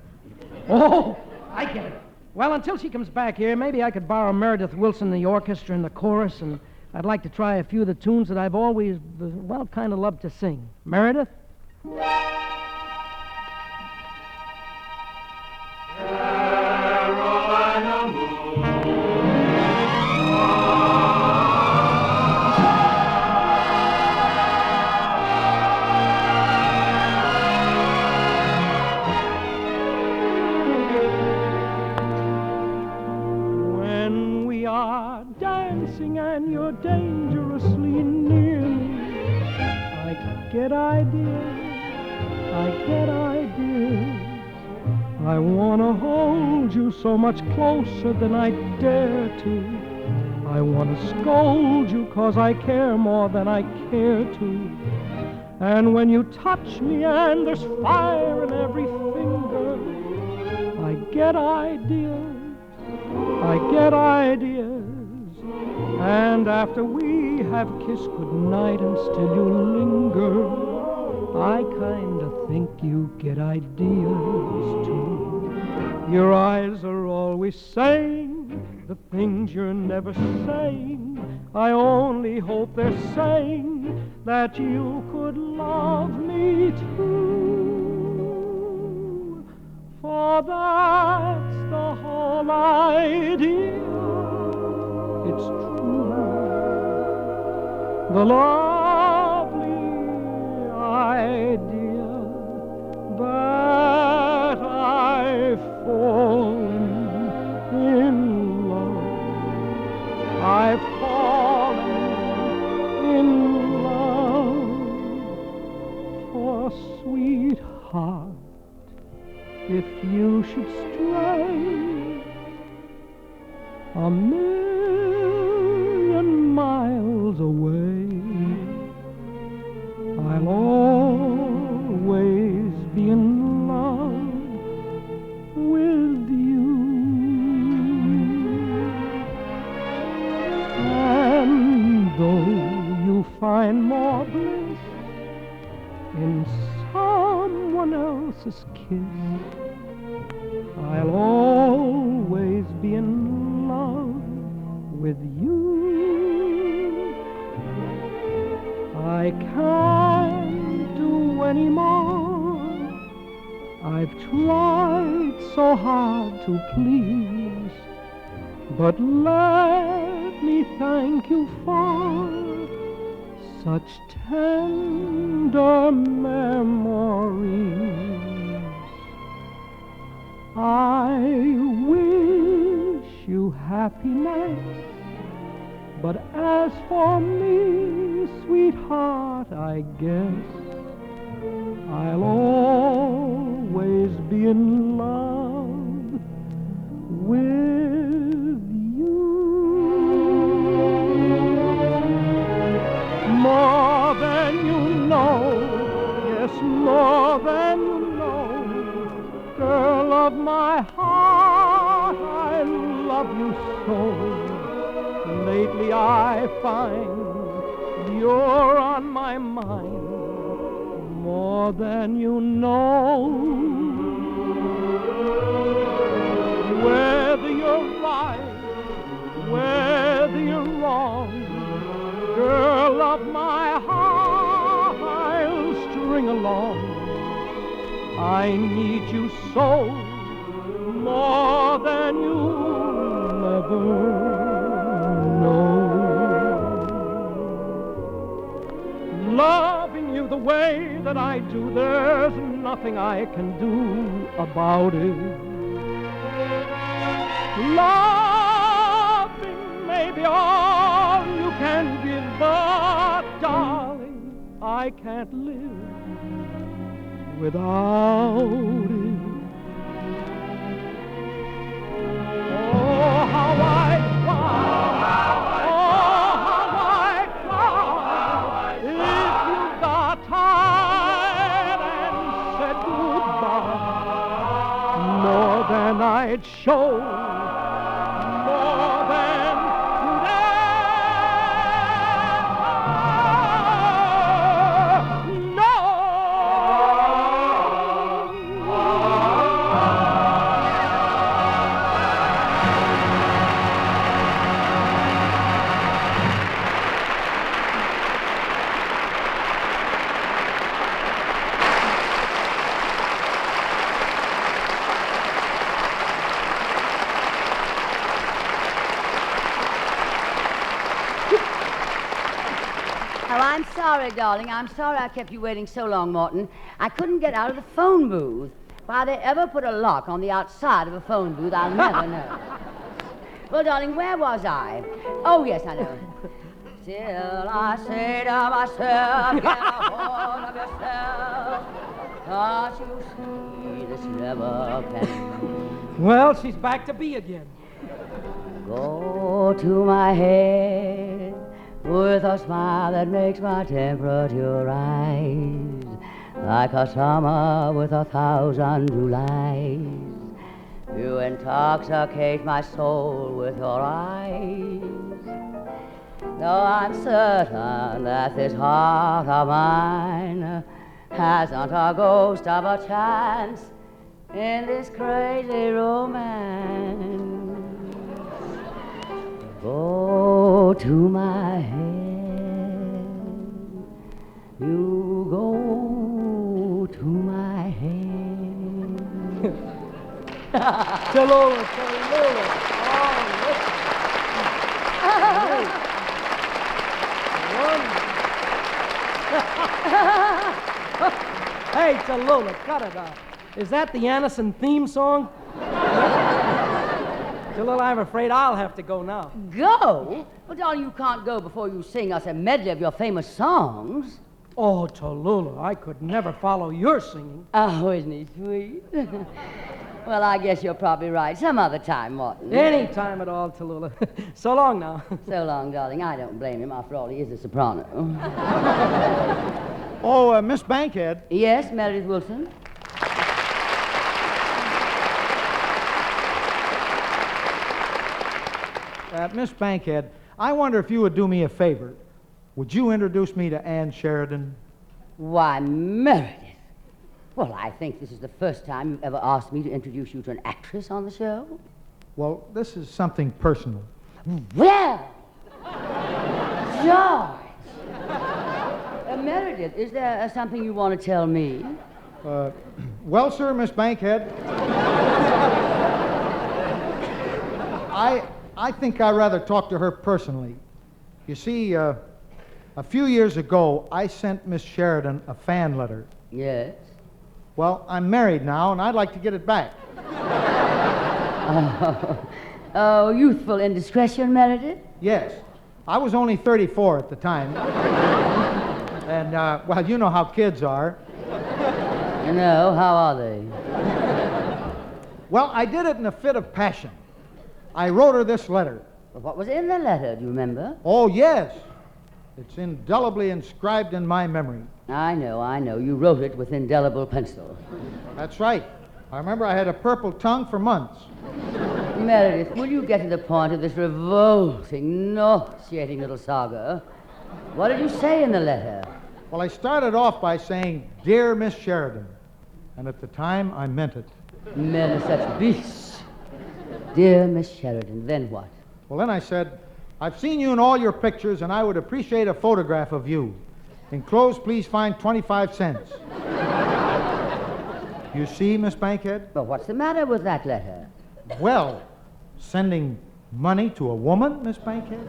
Oh, I get it. Well, until she comes back here, maybe I could borrow Meredith Wilson, the orchestra and the chorus, and I'd like to try a few of the tunes that I've always, well, kind of loved to sing. Meredith? Carolina moon. And you're dangerously near me, I get ideas. I want to hold you so much closer than I dare to. I want to scold you 'cause I care more than I care to. And when you touch me and there's fire in every finger, I get ideas. And after we have kissed goodnight and still you linger, I kind of think you get ideas too. Your eyes are always saying the things you're never saying. I only hope they're saying that you could love me too. For that's the whole idea. It's true, the lovely idea that I've fallen in love. I've fallen in love. For sweetheart, if you should stray a million miles away, I'll always be in love with you. And though you find more bliss in someone else's kiss. I'll always be in love with you. I can't do any more. I've tried so hard to please, but let me thank you for such tender memories. I wish you happiness, but as for me, sweetheart, I guess I'll always be in love with you. More than you know, yes, more than you know, girl of my heart, I love you so. Lately I find you're on my mind more than you know. Whether you're right, whether you're wrong, girl of my heart, I'll string along. I need you so, more than you'll ever know. Loving you the way that I do, there's nothing I can do about it. Loving may be all you can give, but darling, I can't live without it. Oh, how I cry, oh, how I cry, if you got tired and said goodbye, more than I'd show, more than I'm sorry, darling. I'm sorry I kept you waiting so long, Morton. I couldn't get out of the phone booth. Why they ever put a lock on the outside of a phone booth, I'll never know. Well, darling, where was I? Oh, yes, I know. Still I say to myself, get a hold of yourself. Can't you see this never can? Well, she's back to B again. Go to my head with a smile that makes my temperature rise, like a summer with 1,000 Julys. You intoxicate my soul with your eyes. Though I'm certain that this heart of mine hasn't a ghost of a chance in this crazy romance. Go to my head, you go to my head. Tallulah, Tallulah. Hey, Tallulah, cut it out. Is that the Anison theme song? Tallulah, I'm afraid I'll have to go now. Go? Well, darling, you can't go before you sing us a medley of your famous songs. Oh, Tallulah, I could never follow your singing. Oh, isn't he sweet? Well, I guess you're probably right. Some other time, Morton. Any time at all, Tallulah. So long now. So long, darling. I don't blame him. After all, he is a soprano. Oh, Miss Bankhead. Yes, Meredith Wilson? Miss Bankhead, I wonder if you would do me a favor. Would you introduce me to Ann Sheridan? Why, Meredith. Well, I think this is the first time you've ever asked me to introduce you to an actress on the show. Well, this is something personal. Well, George. Meredith, is there something you want to tell me? Well, sir, Miss Bankhead, I think I'd rather talk to her personally. You see, a few years ago, I sent Miss Sheridan a fan letter. Yes? Well, I'm married now, and I'd like to get it back. Oh, youthful indiscretion, Meredith? Yes. I was only 34 at the time. And, well, you know how kids are. You know, how are they? Well, I did it in a fit of passion. I wrote her this letter. Well, what was in the letter, do you remember? Oh, yes. It's indelibly inscribed in my memory. I know. You wrote it with indelible pencil. That's right. I remember I had a purple tongue for months. Meredith, will you get to the point of this revolting, nauseating little saga? What did you say in the letter? Well, I started off by saying, "Dear Miss Sheridan." And at the time, I meant it. Men are such beasts. Dear Miss Sheridan, then what? Well, then I said, "I've seen you in all your pictures, and I would appreciate a photograph of you. Enclosed, please find 25 cents. You see, Miss Bankhead? But what's the matter with that letter? Well, sending money to a woman, Miss Bankhead?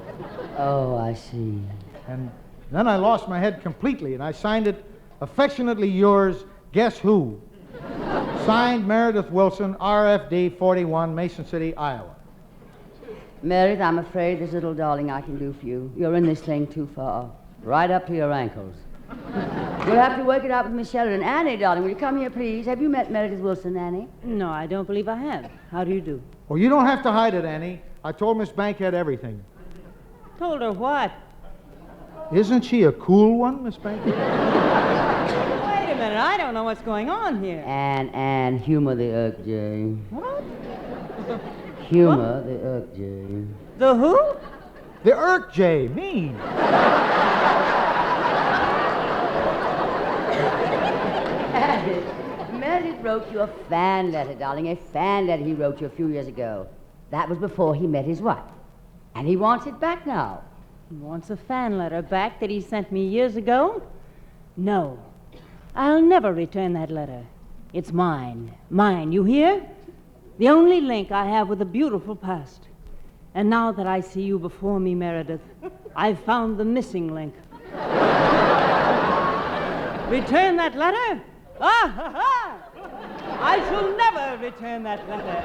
Oh, I see. And then I lost my head completely, and I signed it, "Affectionately yours, guess who?" Signed, Meredith Wilson, RFD 41, Mason City, Iowa. Meredith, I'm afraid there's little darling I can do for you. You're in this thing too far. Right up to your ankles. You'll have to work it out with Miss Sheridan. Annie, darling, will you come here, please? Have you met Meredith Wilson, Annie? No, I don't believe I have. How do you do? Well, you don't have to hide it, Annie. I told Miss Bankhead everything. Told her what? Isn't she a cool one, Miss Bankhead? Wait a minute, I don't know what's going on here. And humor the Irk Jay. What? Humor the Irk Jay. The who? The Irk Jay, mean. Meredith wrote you a fan letter, darling, a fan letter he wrote you a few years ago. That was before he met his wife. And he wants it back now. He wants a fan letter back that he sent me years ago? No. I'll never return that letter. It's mine. Mine, you hear? The only link I have with a beautiful past. And now that I see you before me, Meredith, I've found the missing link. Return that letter? Ah, ha, ha! I shall never return that letter.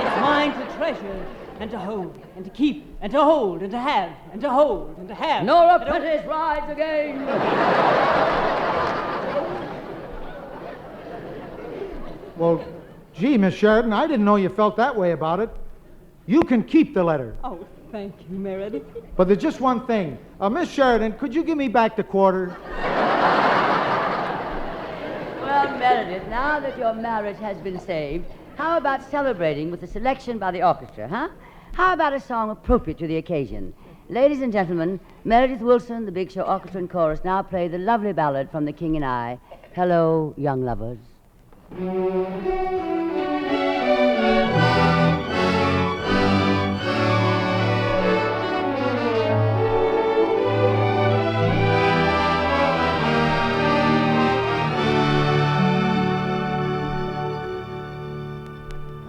It's mine to treasure and to hold and to keep and to hold and to have and to hold and to have. Nora Prentice rides again. Well, gee, Miss Sheridan, I didn't know you felt that way about it. You can keep the letter. Oh, thank you, Meredith. But there's just one thing. Miss Sheridan, could you give me back the quarter? Well, Meredith, now that your marriage has been saved, how about celebrating with a selection by the orchestra, huh? How about a song appropriate to the occasion? Ladies and gentlemen, Meredith Wilson, the Big Show Orchestra and Chorus, now play the lovely ballad from The King and I, Hello, Young Lovers.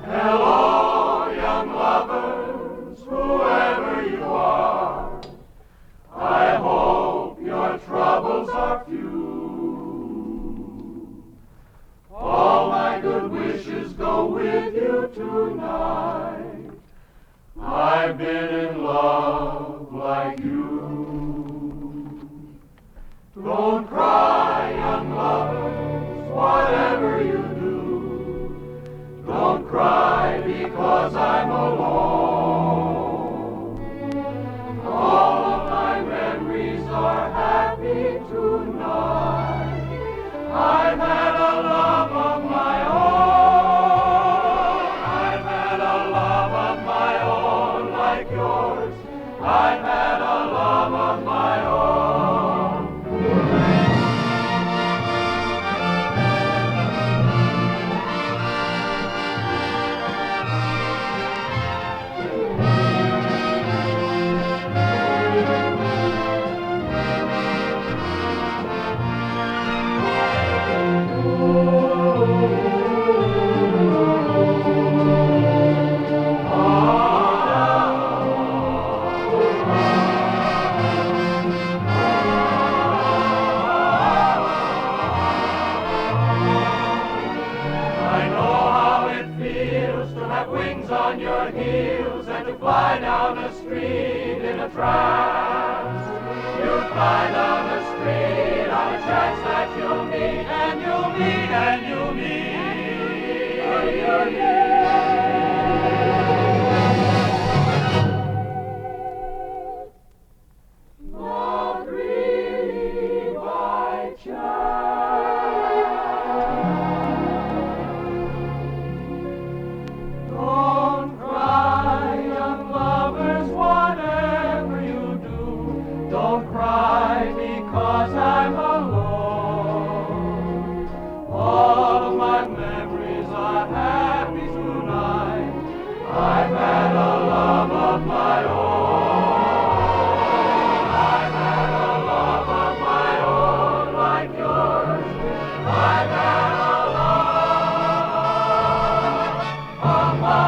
Hello, young lovers, whoever you are. I hope your troubles are few. All my good wishes go with you tonight. I've been in love like you. Don't cry, young lovers, whatever you do. Don't cry because I'm alone. All of my memories are happy tonight. I've had a love of my own. I've had a love of my own like yours. I've had a love of my own. chance that you'll meet and you'll meet and you'll meet. And you'll meet. Not really by chance. Don't cry, young lovers, whatever you do. Don't cry because I'm alone. All of my memories are happy tonight. I've had a love of my own. I've had a love of my own like yours. I've had a love of my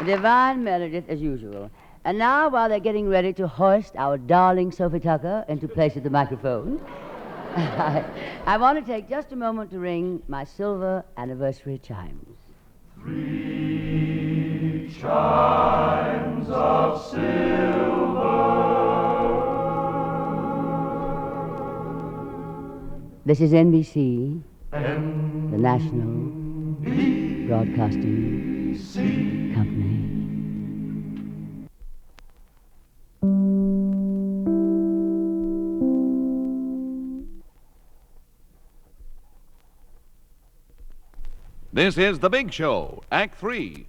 Divine Meredith, as usual. And now, while they're getting ready to hoist our darling Sophie Tucker into place at the microphone, I want to take just a moment to ring my silver anniversary chimes. 3 chimes of silver. This is NBC, the National Broadcasting Company. This is The Big Show, Act 3.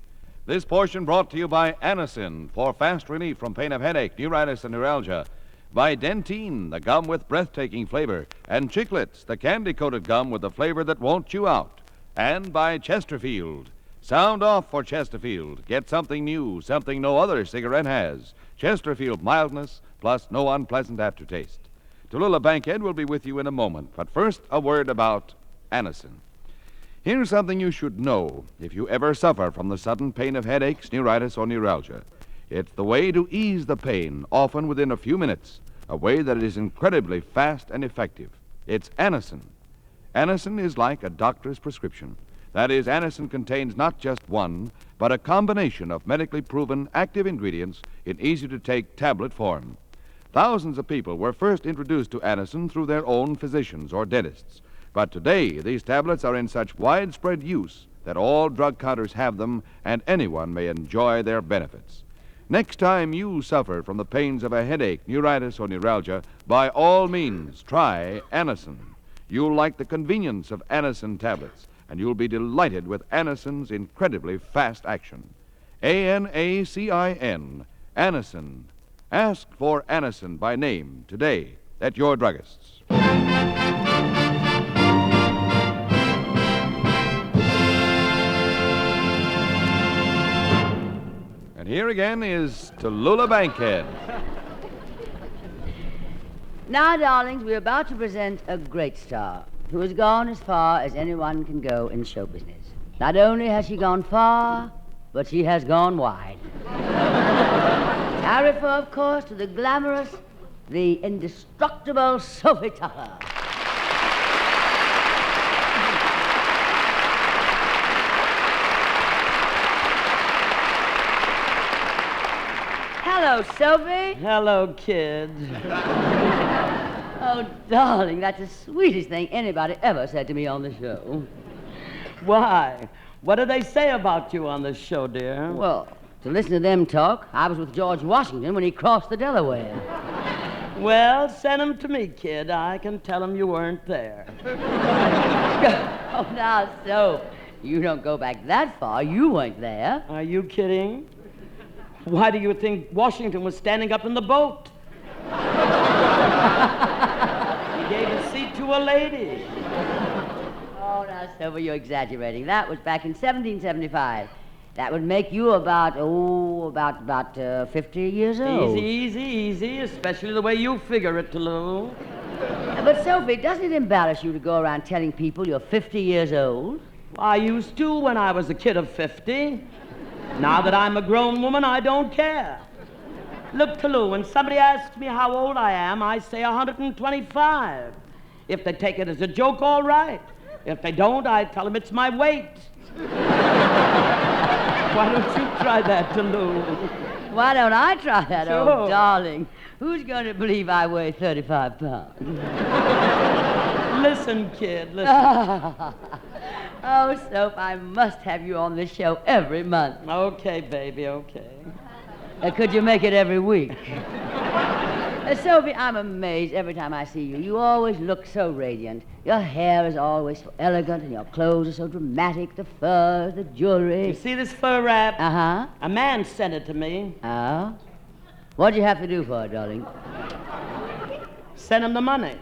This portion brought to you by Anacin for fast relief from pain of headache, neuritis, and neuralgia. By Dentine, the gum with breathtaking flavor. And Chiclets, the candy-coated gum with the flavor that won't chew out. And by Chesterfield. Sound off for Chesterfield. Get something new, something no other cigarette has. Chesterfield mildness plus no unpleasant aftertaste. Tallulah Bankhead will be with you in a moment. But first, a word about Anacin. Here's something you should know if you ever suffer from the sudden pain of headaches, neuritis, or neuralgia. It's the way to ease the pain, often within a few minutes, a way that is incredibly fast and effective. It's Anacin. Anacin is like a doctor's prescription. That is, Anacin contains not just one, but a combination of medically proven active ingredients in easy-to-take tablet form. Thousands of people were first introduced to Anacin through their own physicians or dentists. But today, these tablets are in such widespread use that all drug counters have them and anyone may enjoy their benefits. Next time you suffer from the pains of a headache, neuritis, or neuralgia, by all means, try Anacin. You'll like the convenience of Anacin tablets, and you'll be delighted with Anacin's incredibly fast action. Anacin, Anacin. Ask for Anacin by name today at your druggist's. And here again is Tallulah Bankhead. Now, darlings, we're about to present a great star who has gone as far as anyone can go in show business. Not only has she gone far, but she has gone wide. I refer, of course, to the glamorous, the indestructible Sophie Tucker. Hello, Sophie. Hello, kids. Oh, darling, that's the sweetest thing anybody ever said to me on the show. Why? What do they say about you on the show, dear? Well, to listen to them talk, I was with George Washington when he crossed the Delaware. Well, send them to me, kid. I can tell them you weren't there. Oh, now, Soph, you don't go back that far. You weren't there. Are you kidding? Why do you think Washington was standing up in the boat? He gave a seat to a lady. Oh, now, Soph, you're exaggerating. That was back in 1775. That would make you about 50 years old. Easy, especially the way you figure it, Tallulah. But, Sophie, doesn't it embarrass you to go around telling people you're 50 years old? I used to when I was a kid of 50. Now that I'm a grown woman, I don't care. Look, Toulouse, when somebody asks me how old I am, I say 125. If they take it as a joke, all right. If they don't, I tell them it's my weight. Why don't you try that, Toulouse? Why don't I try that, Sure. oh, darling? Who's going to believe I weigh 35 pounds? Listen, kid, listen. Oh, Soap, I must have you on this show every month. Okay, baby, okay. Could you make it every week? Sophie, I'm amazed every time I see you. You always look so radiant. Your hair is always so elegant, and your clothes are so dramatic. The fur, the jewelry. You see this fur wrap? Uh-huh. A man sent it to me. Oh? What'd you have to do for it, darling? Send him the money.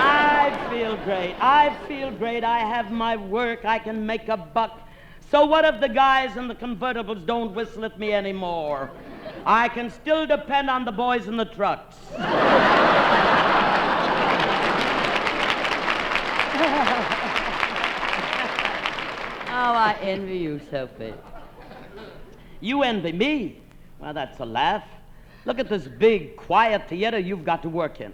I feel great. I feel great. I have my work. I can make a buck. So what if the guys in the convertibles don't whistle at me anymore? I can still depend on the boys in the trucks. Oh, I envy you, Sophie. You envy me? Well, that's a laugh. Look at this big, quiet theater you've got to work in.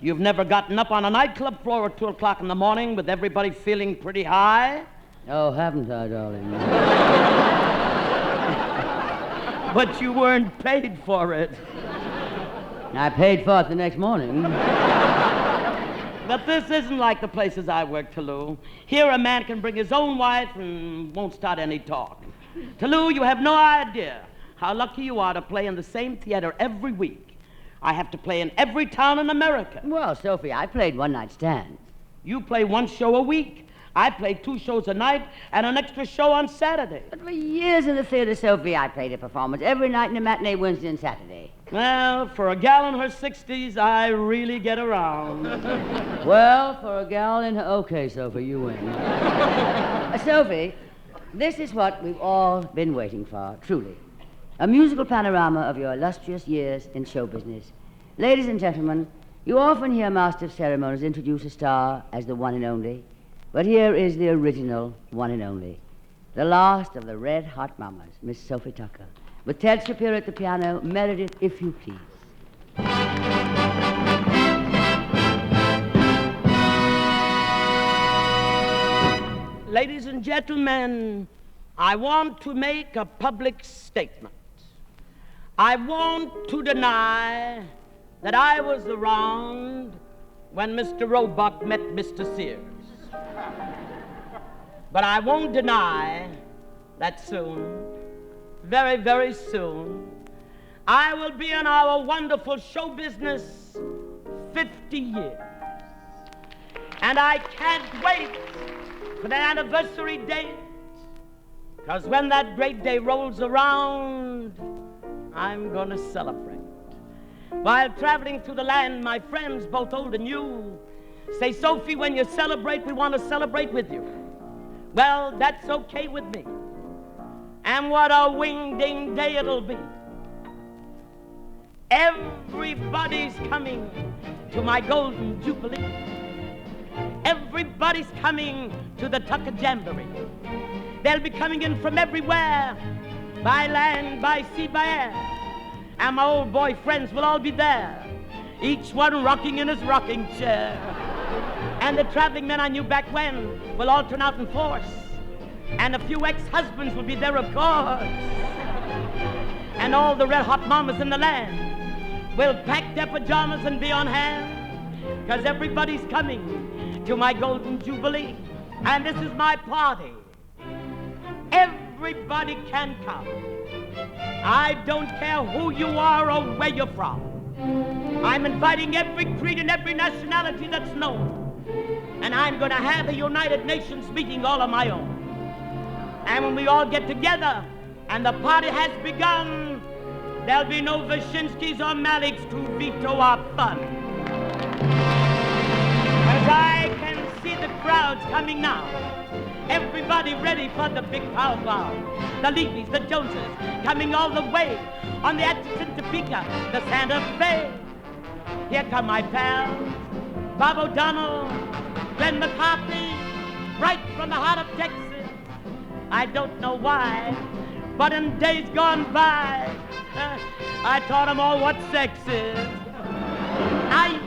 You've never gotten up on a nightclub floor at 2 o'clock in the morning with everybody feeling pretty high? Oh, haven't I, darling? But you weren't paid for it. I paid for it the next morning. But this isn't like the places I work, Toulouse. Here a man can bring his own wife and won't start any talk. Toulouse, you have no idea how lucky you are to play in the same theater every week. I have to play in every town in America. Well, Sophie, I played one-night stands. You play one show a week. I play 2 shows a night and an extra show on Saturday. But for years in the theater, Sophie, I played a performance every night in a matinee, Wednesday and Saturday. Well, for a gal in her 60s, I really get around. Well, for a gal in her... Okay, Sophie, you win. Sophie, this is what we've all been waiting for, truly. A musical panorama of your illustrious years in show business. Ladies and gentlemen, you often hear Master of Ceremonies introduce a star as the one and only. But here is the original one and only. The last of the Red Hot Mamas, Miss Sophie Tucker. With Ted Shapiro at the piano, Meredith, if you please. Ladies and gentlemen, I want to make a public statement. I want to deny that I was around when Mr. Roebuck met Mr. Sears. But I won't deny that soon, very, very soon, I will be in our wonderful show business 50 years. And I can't wait for the anniversary date, because when that great day rolls around, I'm going to celebrate. While traveling through the land, my friends, both old and new, say, Sophie, when you celebrate, we want to celebrate with you. Well, that's okay with me. And what a wing-ding day it'll be. Everybody's coming to my golden jubilee. Everybody's coming to the Tucker Jamboree. They'll be coming in from everywhere, by land, by sea, by air. And my old boy friends will all be there, each one rocking in his rocking chair. And the traveling men I knew back when will all turn out in force. And a few ex-husbands will be there, of course. And all the red hot mamas in the land will pack their pajamas and be on hand, because everybody's coming to my golden jubilee. And this is my party. Everybody can come. I don't care who you are or where you're from. I'm inviting every creed and every nationality that's known. And I'm going to have a United Nations meeting all of my own. And when we all get together and the party has begun, there'll be no Wyszynskis or Maliks to veto our fun. As I can see the crowds coming now, everybody ready for the big powwow. The Leavys, the Joneses, coming all the way on the Atchison, Topeka, the Santa Fe. Here come my pals, Bob O'Donnell, Glenn McCarthy, right from the heart of Texas. I don't know why, But in days gone by, I taught them all what sex is. Ay,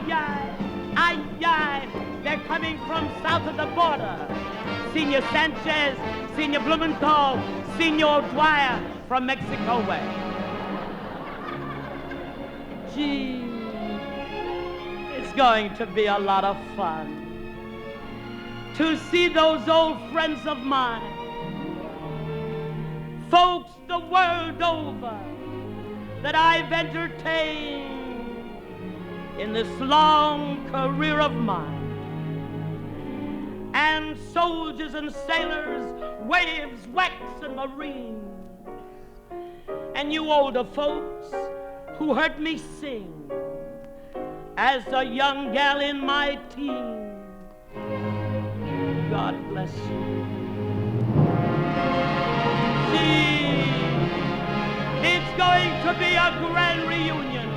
they're coming from south of the border. Senor Sanchez, Senor Blumenthal, Senor Dwyer from Mexico way. Gee, it's going to be a lot of fun to see those old friends of mine, folks the world over that I've entertained in this long career of mine. And soldiers and sailors, waves, wax, and marines, and you older folks who heard me sing as a young gal in my teens. God bless you. See, it's going to be a grand reunion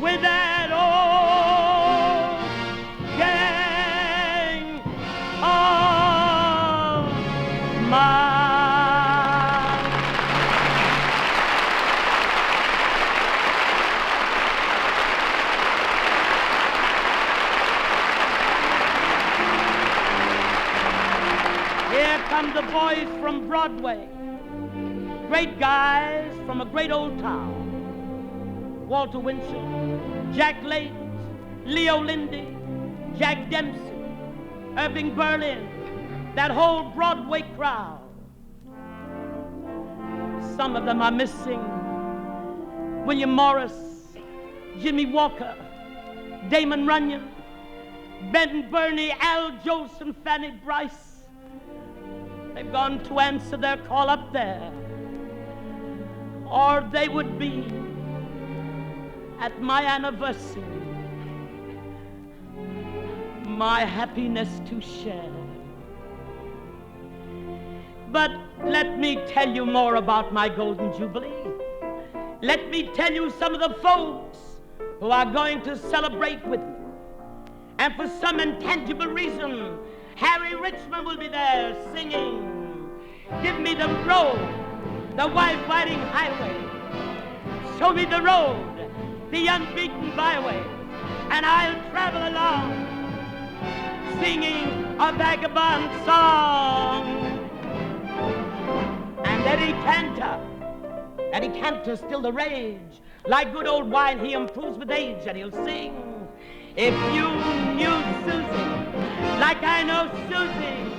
with that old gang of mine. Here come the boys from Broadway, great guys from a great old town. Walter Winchell, Jack Late, Leo Lindy, Jack Dempsey, Irving Berlin, that whole Broadway crowd. Some of them are missing. William Morris, Jimmy Walker, Damon Runyon, Ben Burney, Al Jolson, Fanny Bryce. They've gone to answer their call up there, or they would be at my anniversary, my happiness to share. But let me tell you more about my Golden Jubilee. Let me tell you some of the folks who are going to celebrate with me. And for some intangible reason, Harry Richmond will be there singing, "Give me the road, the wide-winding highway. Show me the road, the unbeaten byway, and I'll travel along, singing a vagabond song." And Eddie Cantor, still the rage. Like good old wine, he improves with age, and he'll sing, "If you knew Susie, like I know Susie,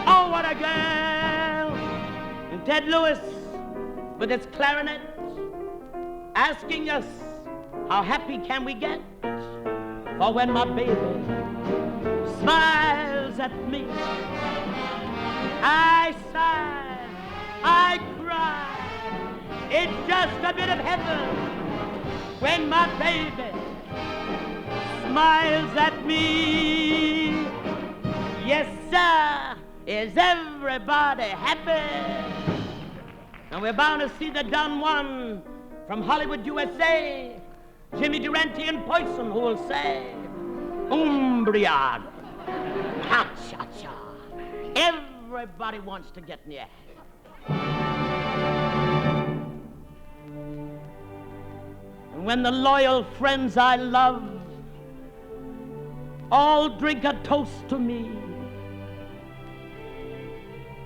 oh, what a girl." And Ted Lewis, with his clarinet, asking us, how happy can we get? For when my baby smiles at me, I sigh, I cry. It's just a bit of heaven when my baby smiles at me. Yes, sir. Is everybody happy? And we're bound to see the Don Juan from Hollywood, USA, Jimmy Durante and Poison, who will say, "Umbriado, ha-cha-cha." Everybody wants to get in the act. And when the loyal friends I love all drink a toast to me,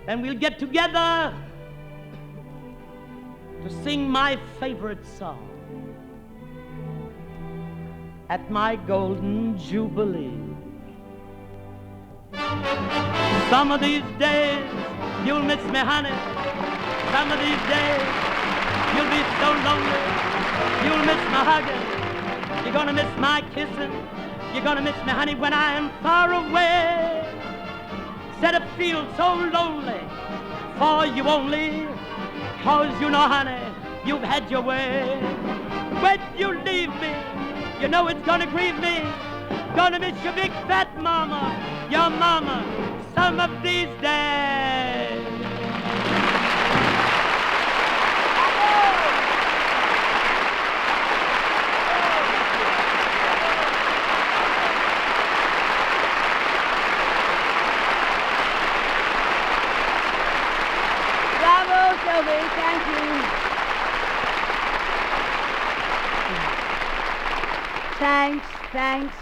and we'll get together to sing my favorite song at my Golden Jubilee. Some of these days you'll miss me, honey. Some of these days you'll be so lonely. You'll miss my hugging. You're gonna miss my kissing. You're gonna miss me, honey, when I am far away. Said it feels so lonely for you only, 'cause you know, honey, you've had your way. When you leave me, you know it's gonna grieve me. Gonna miss your big fat mama, your mama, some of these days. Thanks,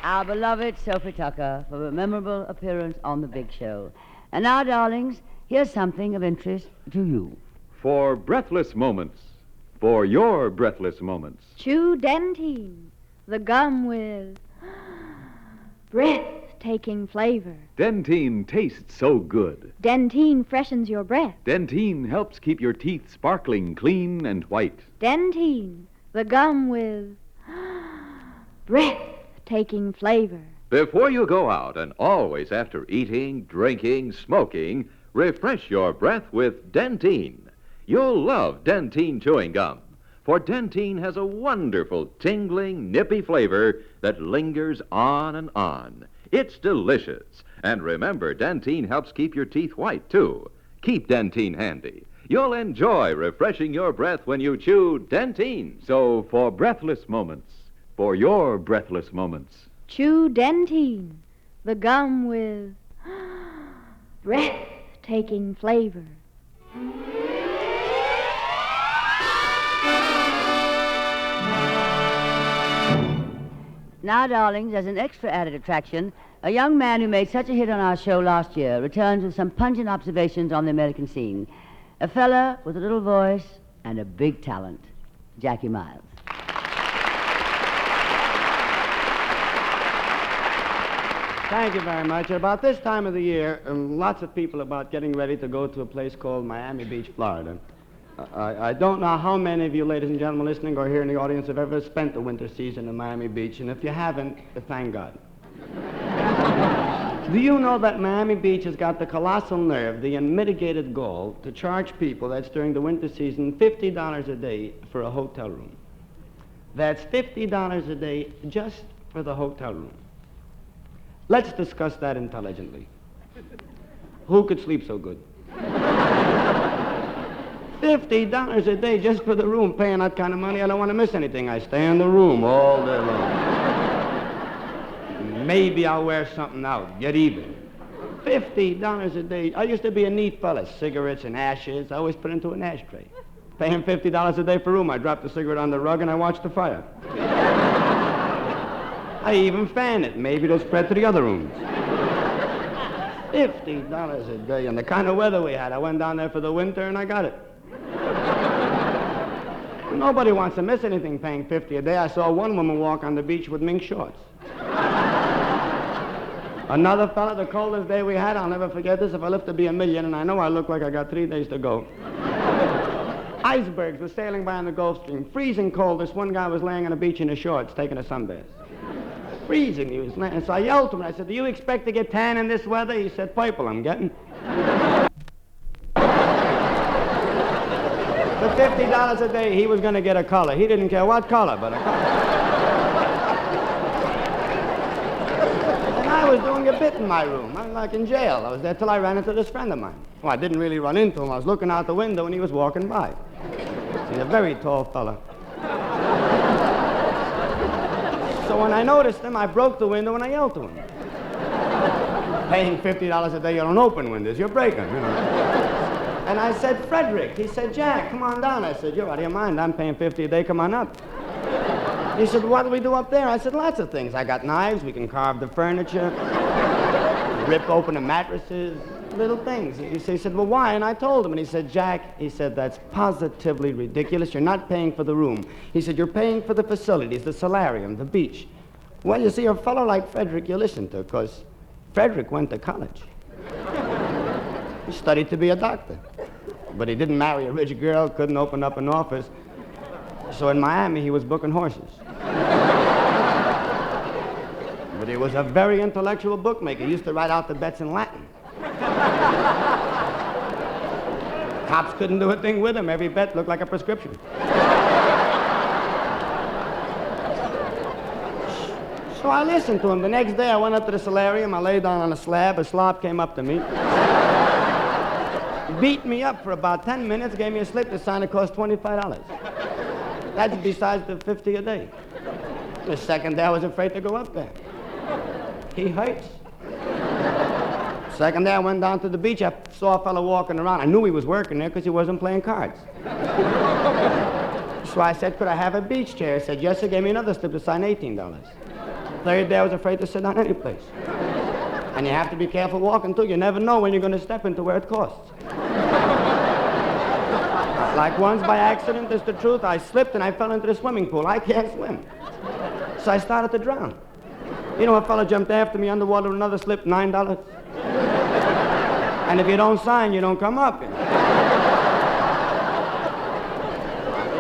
our beloved Sophie Tucker, for a memorable appearance on The Big Show. And now, darlings, here's something of interest to you. For breathless moments, for your breathless moments. Chew Dentine, the gum with breathtaking flavor. Dentine tastes so good. Dentine freshens your breath. Dentine helps keep your teeth sparkling, clean, and white. Dentine, the gum with breathtaking flavor. Before you go out, and always after eating, drinking, smoking, refresh your breath with Dentine. You'll love Dentine chewing gum, for Dentine has a wonderful, tingling, nippy flavor that lingers on and on. It's delicious. And remember, Dentine helps keep your teeth white, too. Keep Dentine handy. You'll enjoy refreshing your breath when you chew Dentine. So, for breathless moments, for your breathless moments, Chew Dentine, the gum with breathtaking flavor. Now, darlings, as an extra added attraction, a young man who made such a hit on our show last year returns with some pungent observations on the American scene. A fella with a little voice and a big talent, Jackie Miles. Thank you very much. About this time of the year, lots of people about getting ready to go to a place called Miami Beach, Florida. I don't know how many of you, ladies and gentlemen, listening or here in the audience have ever spent the winter season in Miami Beach, and if you haven't, thank God. Do you know that Miami Beach has got the colossal nerve, the unmitigated gall, to charge people, that's during the winter season, $50 a day for a hotel room? That's $50 a day just for the hotel room. Let's discuss that intelligently. Who could sleep so good? $50 a day just for the room, paying that kind of money. I don't want to miss anything. I stay in the room all day long. Maybe I'll wear something out, get even. $50 a day. I used to be a neat fella. Cigarettes and ashes, I always put into an ashtray. Paying $50 a day for room. I dropped the cigarette on the rug and I watched the fire. I even fan it. Maybe it'll spread to the other rooms. $50 a day, and the kind of weather we had. I went down there for the winter and I got it. Nobody wants to miss anything paying $50 a day. I saw one woman walk on the beach with mink shorts. Another fella, the coldest day we had, I'll never forget this. If I live to be a million, and I know I look like I got 3 days to go. Icebergs were sailing by on the Gulf Stream. Freezing cold. This one guy was laying on the beach in his shorts, taking a sunbath. Freezing, he was laying. And so I yelled to him, I said, do you expect to get tan in this weather? He said, purple, I'm getting. For $50 a day, he was going to get a color. He didn't care what color, but a color. And I was doing a bit in my room. I'm like in jail. I was there till I ran into this friend of mine. Well, I didn't really run into him. I was looking out the window and he was walking by. He's a very tall fella. So when I noticed him, I broke the window and I yelled to him. Paying $50 a day, you don't open windows. You're breaking, you know. And I said, Frederick. He said, Jack, come on down. I said, you're out of your mind. I'm paying $50 a day. Come on up. He said, what do we do up there? I said, lots of things. I got knives. We can carve the furniture, rip open the mattresses, little things. He said, well, why? And I told him. And he said, Jack, he said, that's positively ridiculous. You're not paying for the room. He said, you're paying for the facilities, the solarium, the beach. Well, you see, a fellow like Frederick you listen to, because Frederick went to college. He studied to be a doctor. But he didn't marry a rich girl, couldn't open up an office. So in Miami, he was booking horses. But he was a very intellectual bookmaker. He used to write out the bets in Latin. Cops couldn't do a thing with him. Every bet looked like a prescription. So I listened to him. The next day, I went up to the solarium. I lay down on a slab. A slob came up to me. Beat me up for about 10 minutes, gave me a slip to sign. It cost $25. That's besides the $50 a day. The second day, I was afraid to go up there. He hurts. Second day, I went down to the beach. I saw a fellow walking around. I knew he was working there because he wasn't playing cards. So I said, could I have a beach chair? He said, yes. He gave me another slip to sign $18. Third day, I was afraid to sit down any place. And you have to be careful walking, too. You never know when you're going to step into where it costs. Like once by accident, is the truth, I slipped and I fell into the swimming pool. I can't swim. So I started to drown. You know, a fellow jumped after me underwater with another slip, $9. And if you don't sign, you don't come up.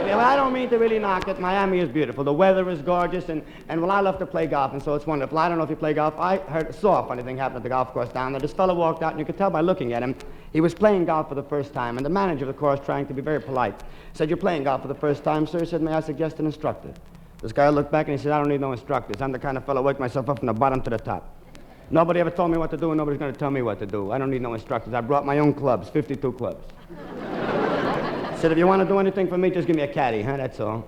Well, I don't mean to really knock it. Miami is beautiful. The weather is gorgeous, and well, I love to play golf, and so it's wonderful. I don't know if you play golf. I saw a funny thing happen at the golf course down there. This fellow walked out, and you could tell by looking at him, he was playing golf for the first time, and the manager of the course, trying to be very polite, said, you're playing golf for the first time, sir? He said, may I suggest an instructor? This guy looked back, and he said, I don't need no instructors. I'm the kind of fellow who worked myself up from the bottom to the top. Nobody ever told me what to do, and nobody's going to tell me what to do. I don't need no instructors. I brought my own clubs, 52 clubs. Said, if you want to do anything for me, just give me a caddy, huh? That's all.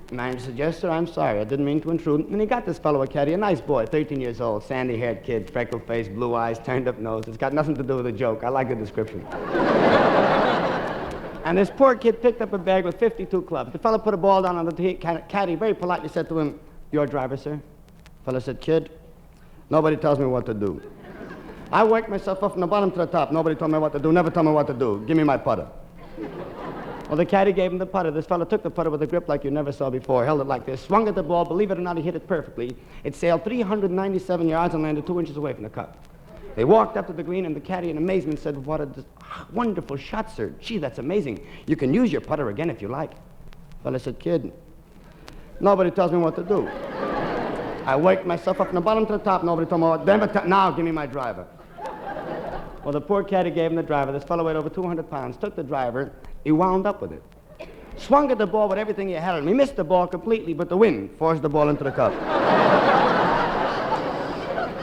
The manager said, yes, sir, I'm sorry. I didn't mean to intrude. And he got this fellow a caddy, a nice boy, 13 years old, sandy-haired kid, freckled face, blue eyes, turned-up nose. It's got nothing to do with the joke. I like the description. And this poor kid picked up a bag with 52 clubs. The fellow put a ball down on the caddy, very politely said to him, your driver, sir? The fellow said, kid, nobody tells me what to do. I worked myself up from the bottom to the top. Nobody told me what to do, never told me what to do. Give me my putter. Well, the caddy gave him the putter. This fellow took the putter with a grip like you never saw before, held it like this, swung at the ball. Believe it or not, he hit it perfectly. It sailed 397 yards and landed 2 inches away from the cup. They walked up to the green, and the caddy in amazement said, what a wonderful shot, sir. Gee, that's amazing. You can use your putter again if you like. The fellow said, kid, nobody tells me what to do. I worked myself up from the bottom to the top. Nobody told me what. Now give me my driver. Well, the poor caddy gave him the driver. This fellow weighed over 200 pounds, took the driver. He wound up with it. Swung at the ball with everything he had on him. He missed the ball completely, but the wind forced the ball into the cup.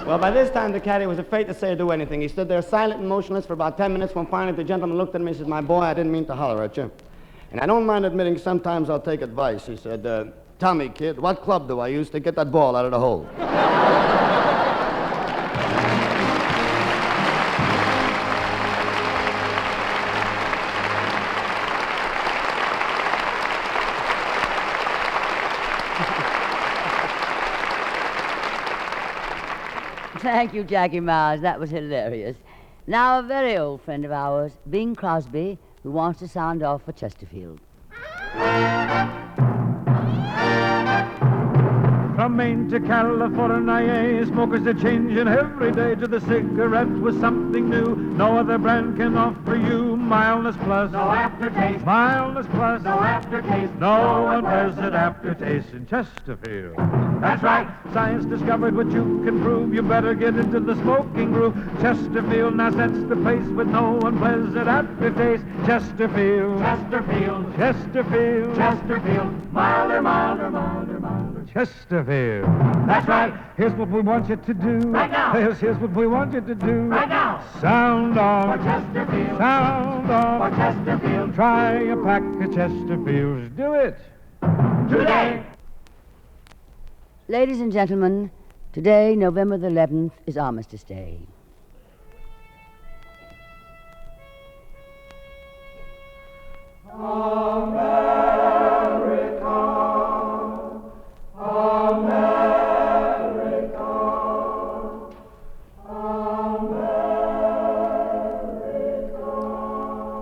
Well, by this time, the caddy was afraid to say or do anything. He stood there silent and motionless for about 10 minutes when finally the gentleman looked at him and said, my boy, I didn't mean to holler at you. And I don't mind admitting sometimes I'll take advice. He said, tell me, kid, what club do I use to get that ball out of the hole? Thank you, Jackie Miles. That was hilarious. Now, a very old friend of ours, Bing Crosby, who wants to sound off for Chesterfield. From Maine to California, smokers are changing every day to the cigarette with something new. No other brand can offer you mildness plus. No aftertaste. Mildness plus. No aftertaste. No one has an aftertaste in Chesterfield. That's right. Science discovered what you can prove. You better get into the smoking groove. Chesterfield now sets the pace with no unpleasant aftertaste. Chesterfield. Chesterfield. Chesterfield. Chesterfield. Milder, milder, milder, milder. Chesterfield. That's right. Here's what we want you to do. Right now. Here's what we want you to do. Right now. Sound off. For Chesterfield. Sound off. For Chesterfield. Try a pack of Chesterfields. Do it. Today. Ladies and gentlemen, today, November the 11th, is Armistice Day.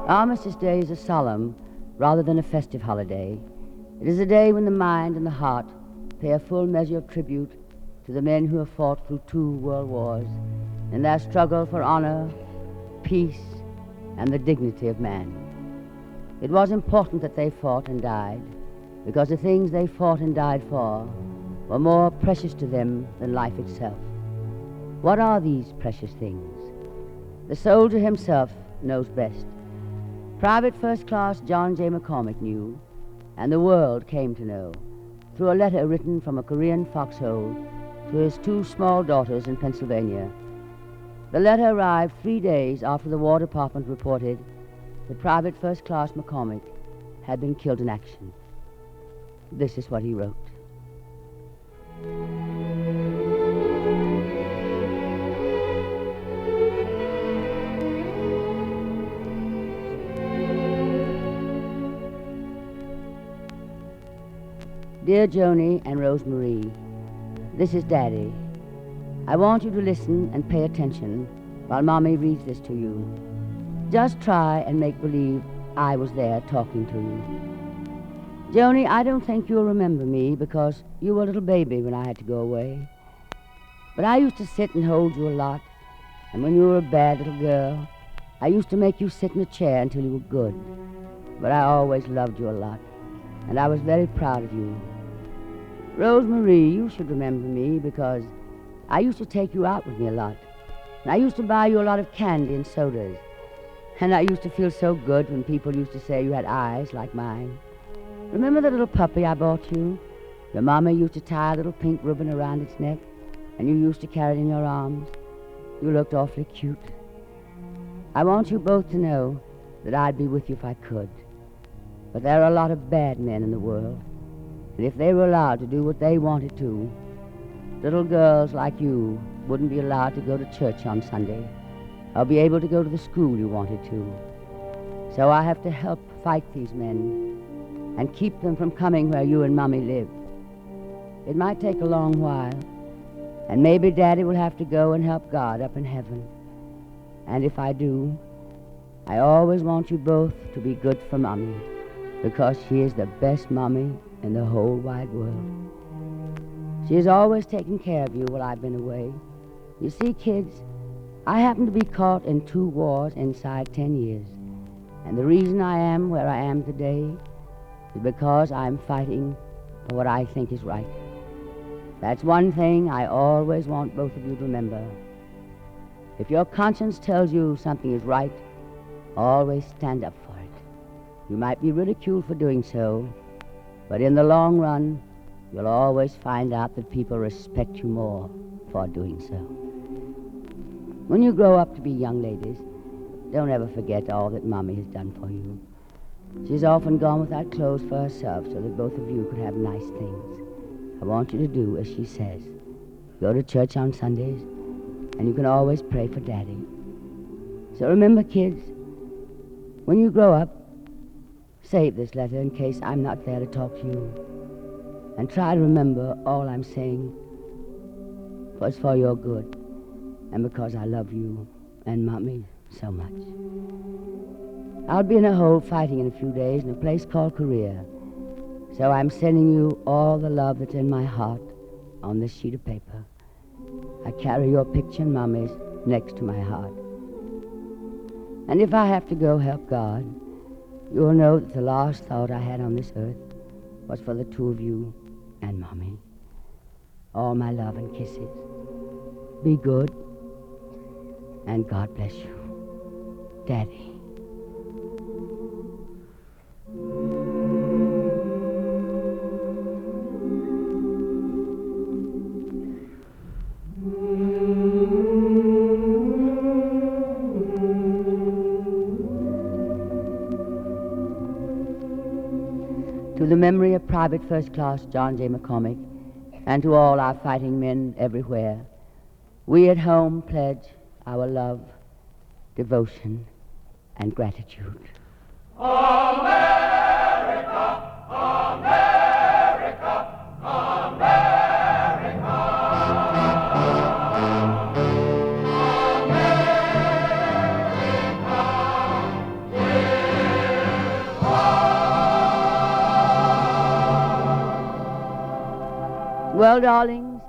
Armistice Day is a solemn rather than a festive holiday. It is a day when the mind and the heart pay a full measure of tribute to the men who have fought through 2 world wars in their struggle for honor, peace, and the dignity of man. It was important that they fought and died because the things they fought and died for were more precious to them than life itself. What are these precious things? The soldier himself knows best. Private First Class John J. McCormick knew, and the world came to know, through a letter written from a Korean foxhole to his 2 small daughters in Pennsylvania. The letter arrived 3 days after the War Department reported that Private First Class McCormick had been killed in action. This is what he wrote. Dear Joni and Rosemarie, this is Daddy. I want you to listen and pay attention while Mommy reads this to you. Just try and make believe I was there talking to you. Joni, I don't think you'll remember me because you were a little baby when I had to go away. But I used to sit and hold you a lot, and when you were a bad little girl, I used to make you sit in a chair until you were good. But I always loved you a lot, and I was very proud of you. Rosemarie, you should remember me because I used to take you out with me a lot. And I used to buy you a lot of candy and sodas. And I used to feel so good when people used to say you had eyes like mine. Remember the little puppy I bought you? Your mama used to tie a little pink ribbon around its neck, and you used to carry it in your arms. You looked awfully cute. I want you both to know that I'd be with you if I could. But there are a lot of bad men in the world, and if they were allowed to do what they wanted to, little girls like you wouldn't be allowed to go to church on Sunday or be able to go to the school you wanted to. So I have to help fight these men and keep them from coming where you and Mommy live. It might take a long while, and maybe Daddy will have to go and help God up in heaven. And if I do, I always want you both to be good for Mommy, because she is the best Mommy in the whole wide world. She has always taken care of you while I've been away. You see, kids, I happen to be caught in 2 wars inside 10 years. And the reason I am where I am today is because I'm fighting for what I think is right. That's one thing I always want both of you to remember. If your conscience tells you something is right, always stand up for it. You might be ridiculed for doing so, but in the long run, you'll always find out that people respect you more for doing so. When you grow up to be young ladies, don't ever forget all that Mommy has done for you. She's often gone without clothes for herself so that both of you could have nice things. I want you to do as she says. Go to church on Sundays, and you can always pray for Daddy. So remember, kids, when you grow up, save this letter in case I'm not there to talk to you. And try to remember all I'm saying was for your good and because I love you and Mommy so much. I'll be in a hole fighting in a few days in a place called Korea. So I'm sending you all the love that's in my heart on this sheet of paper. I carry your picture and Mommy's next to my heart. And if I have to go help God, you'll know that the last thought I had on this earth was for the 2 of you and Mommy. All my love and kisses. Be good, and God bless you. Daddy. To the memory of Private First Class John J. McCormick, and to all our fighting men everywhere, we at home pledge our love, devotion, and gratitude. America, America, America. Well, darlings,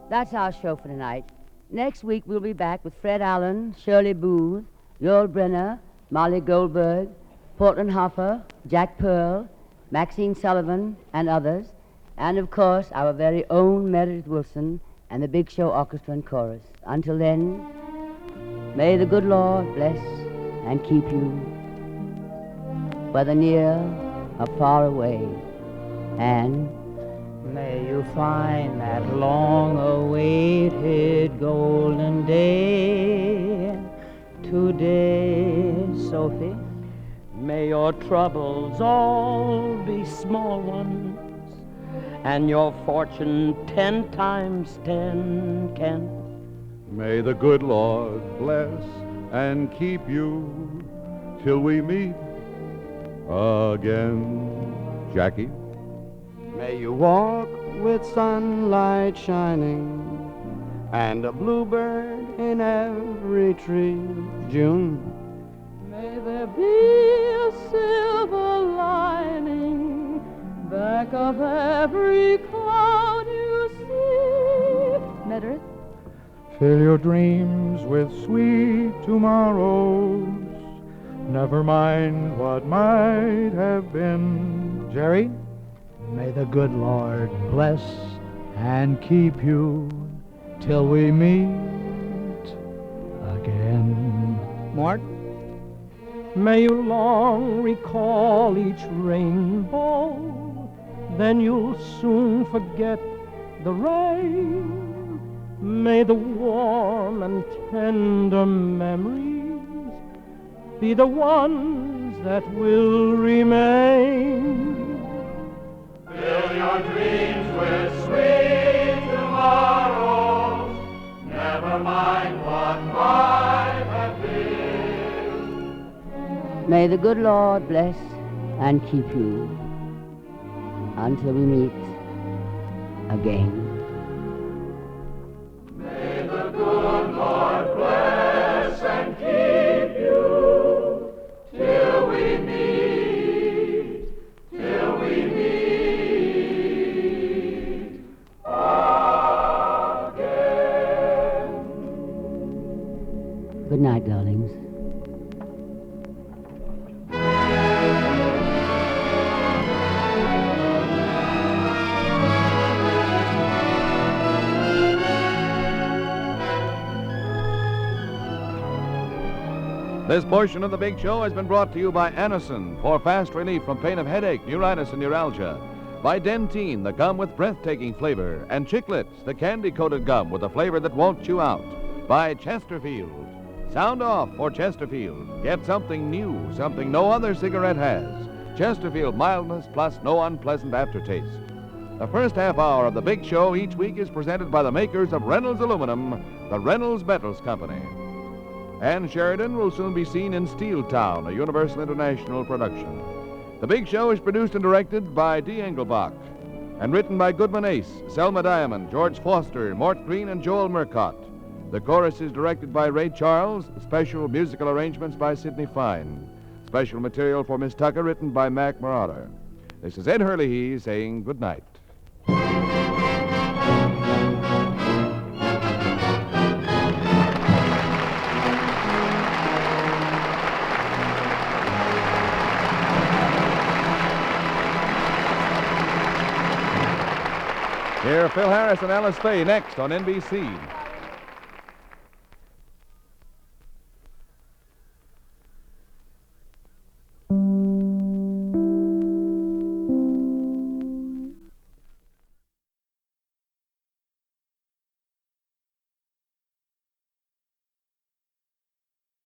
that's our show for tonight. Next week, we'll be back with Fred Allen, Shirley Booth, Yul Brynner, Molly Goldberg, Portland Hoffer, Jack Pearl, Maxine Sullivan, and others. And, of course, our very own Meredith Wilson and the Big Show Orchestra and Chorus. Until then, may the good Lord bless and keep you, whether near or far away, and may you find that long-awaited golden day today, Sophie. May your troubles all be small ones, and your fortune 10 times 10, Ken. May the good Lord bless and keep you till we meet again, Jackie. May you walk with sunlight shining and a bluebird in every tree. June. May there be a silver lining back of every cloud you see. Meredith? Fill your dreams with sweet tomorrows. Never mind what might have been. Jerry? May the good Lord bless and keep you till we meet again. Mort? May you long recall each rainbow, then you'll soon forget the rain. May the warm and tender memories be the ones that will remain. Fill your dreams with sweet tomorrows. Never mind what might have been. May the good Lord bless and keep you until we meet again. May the good Lord bless and keep you till we meet again. Good night, darlings. This portion of the Big Show has been brought to you by Anacin for fast relief from pain of headache, neuritis, and neuralgia. By Dentyne, the gum with breathtaking flavor. And Chiclets, the candy-coated gum with a flavor that won't chew out. By Chesterfield. Sound off for Chesterfield. Get something new, something no other cigarette has. Chesterfield mildness plus no unpleasant aftertaste. The first half hour of the Big Show each week is presented by the makers of Reynolds Aluminum, the Reynolds Metals Company. Ann Sheridan will soon be seen in Steel Town, a Universal International production. The Big Show is produced and directed by D. Engelbach and written by Goodman Ace, Selma Diamond, George Foster, Mort Green, and Joel Murcott. The chorus is directed by Ray Charles, special musical arrangements by Sidney Fine. Special material for Miss Tucker written by Mac Marauder. This is Ed Hurley saying good night. Hear Phil Harris and Alice Faye next on NBC.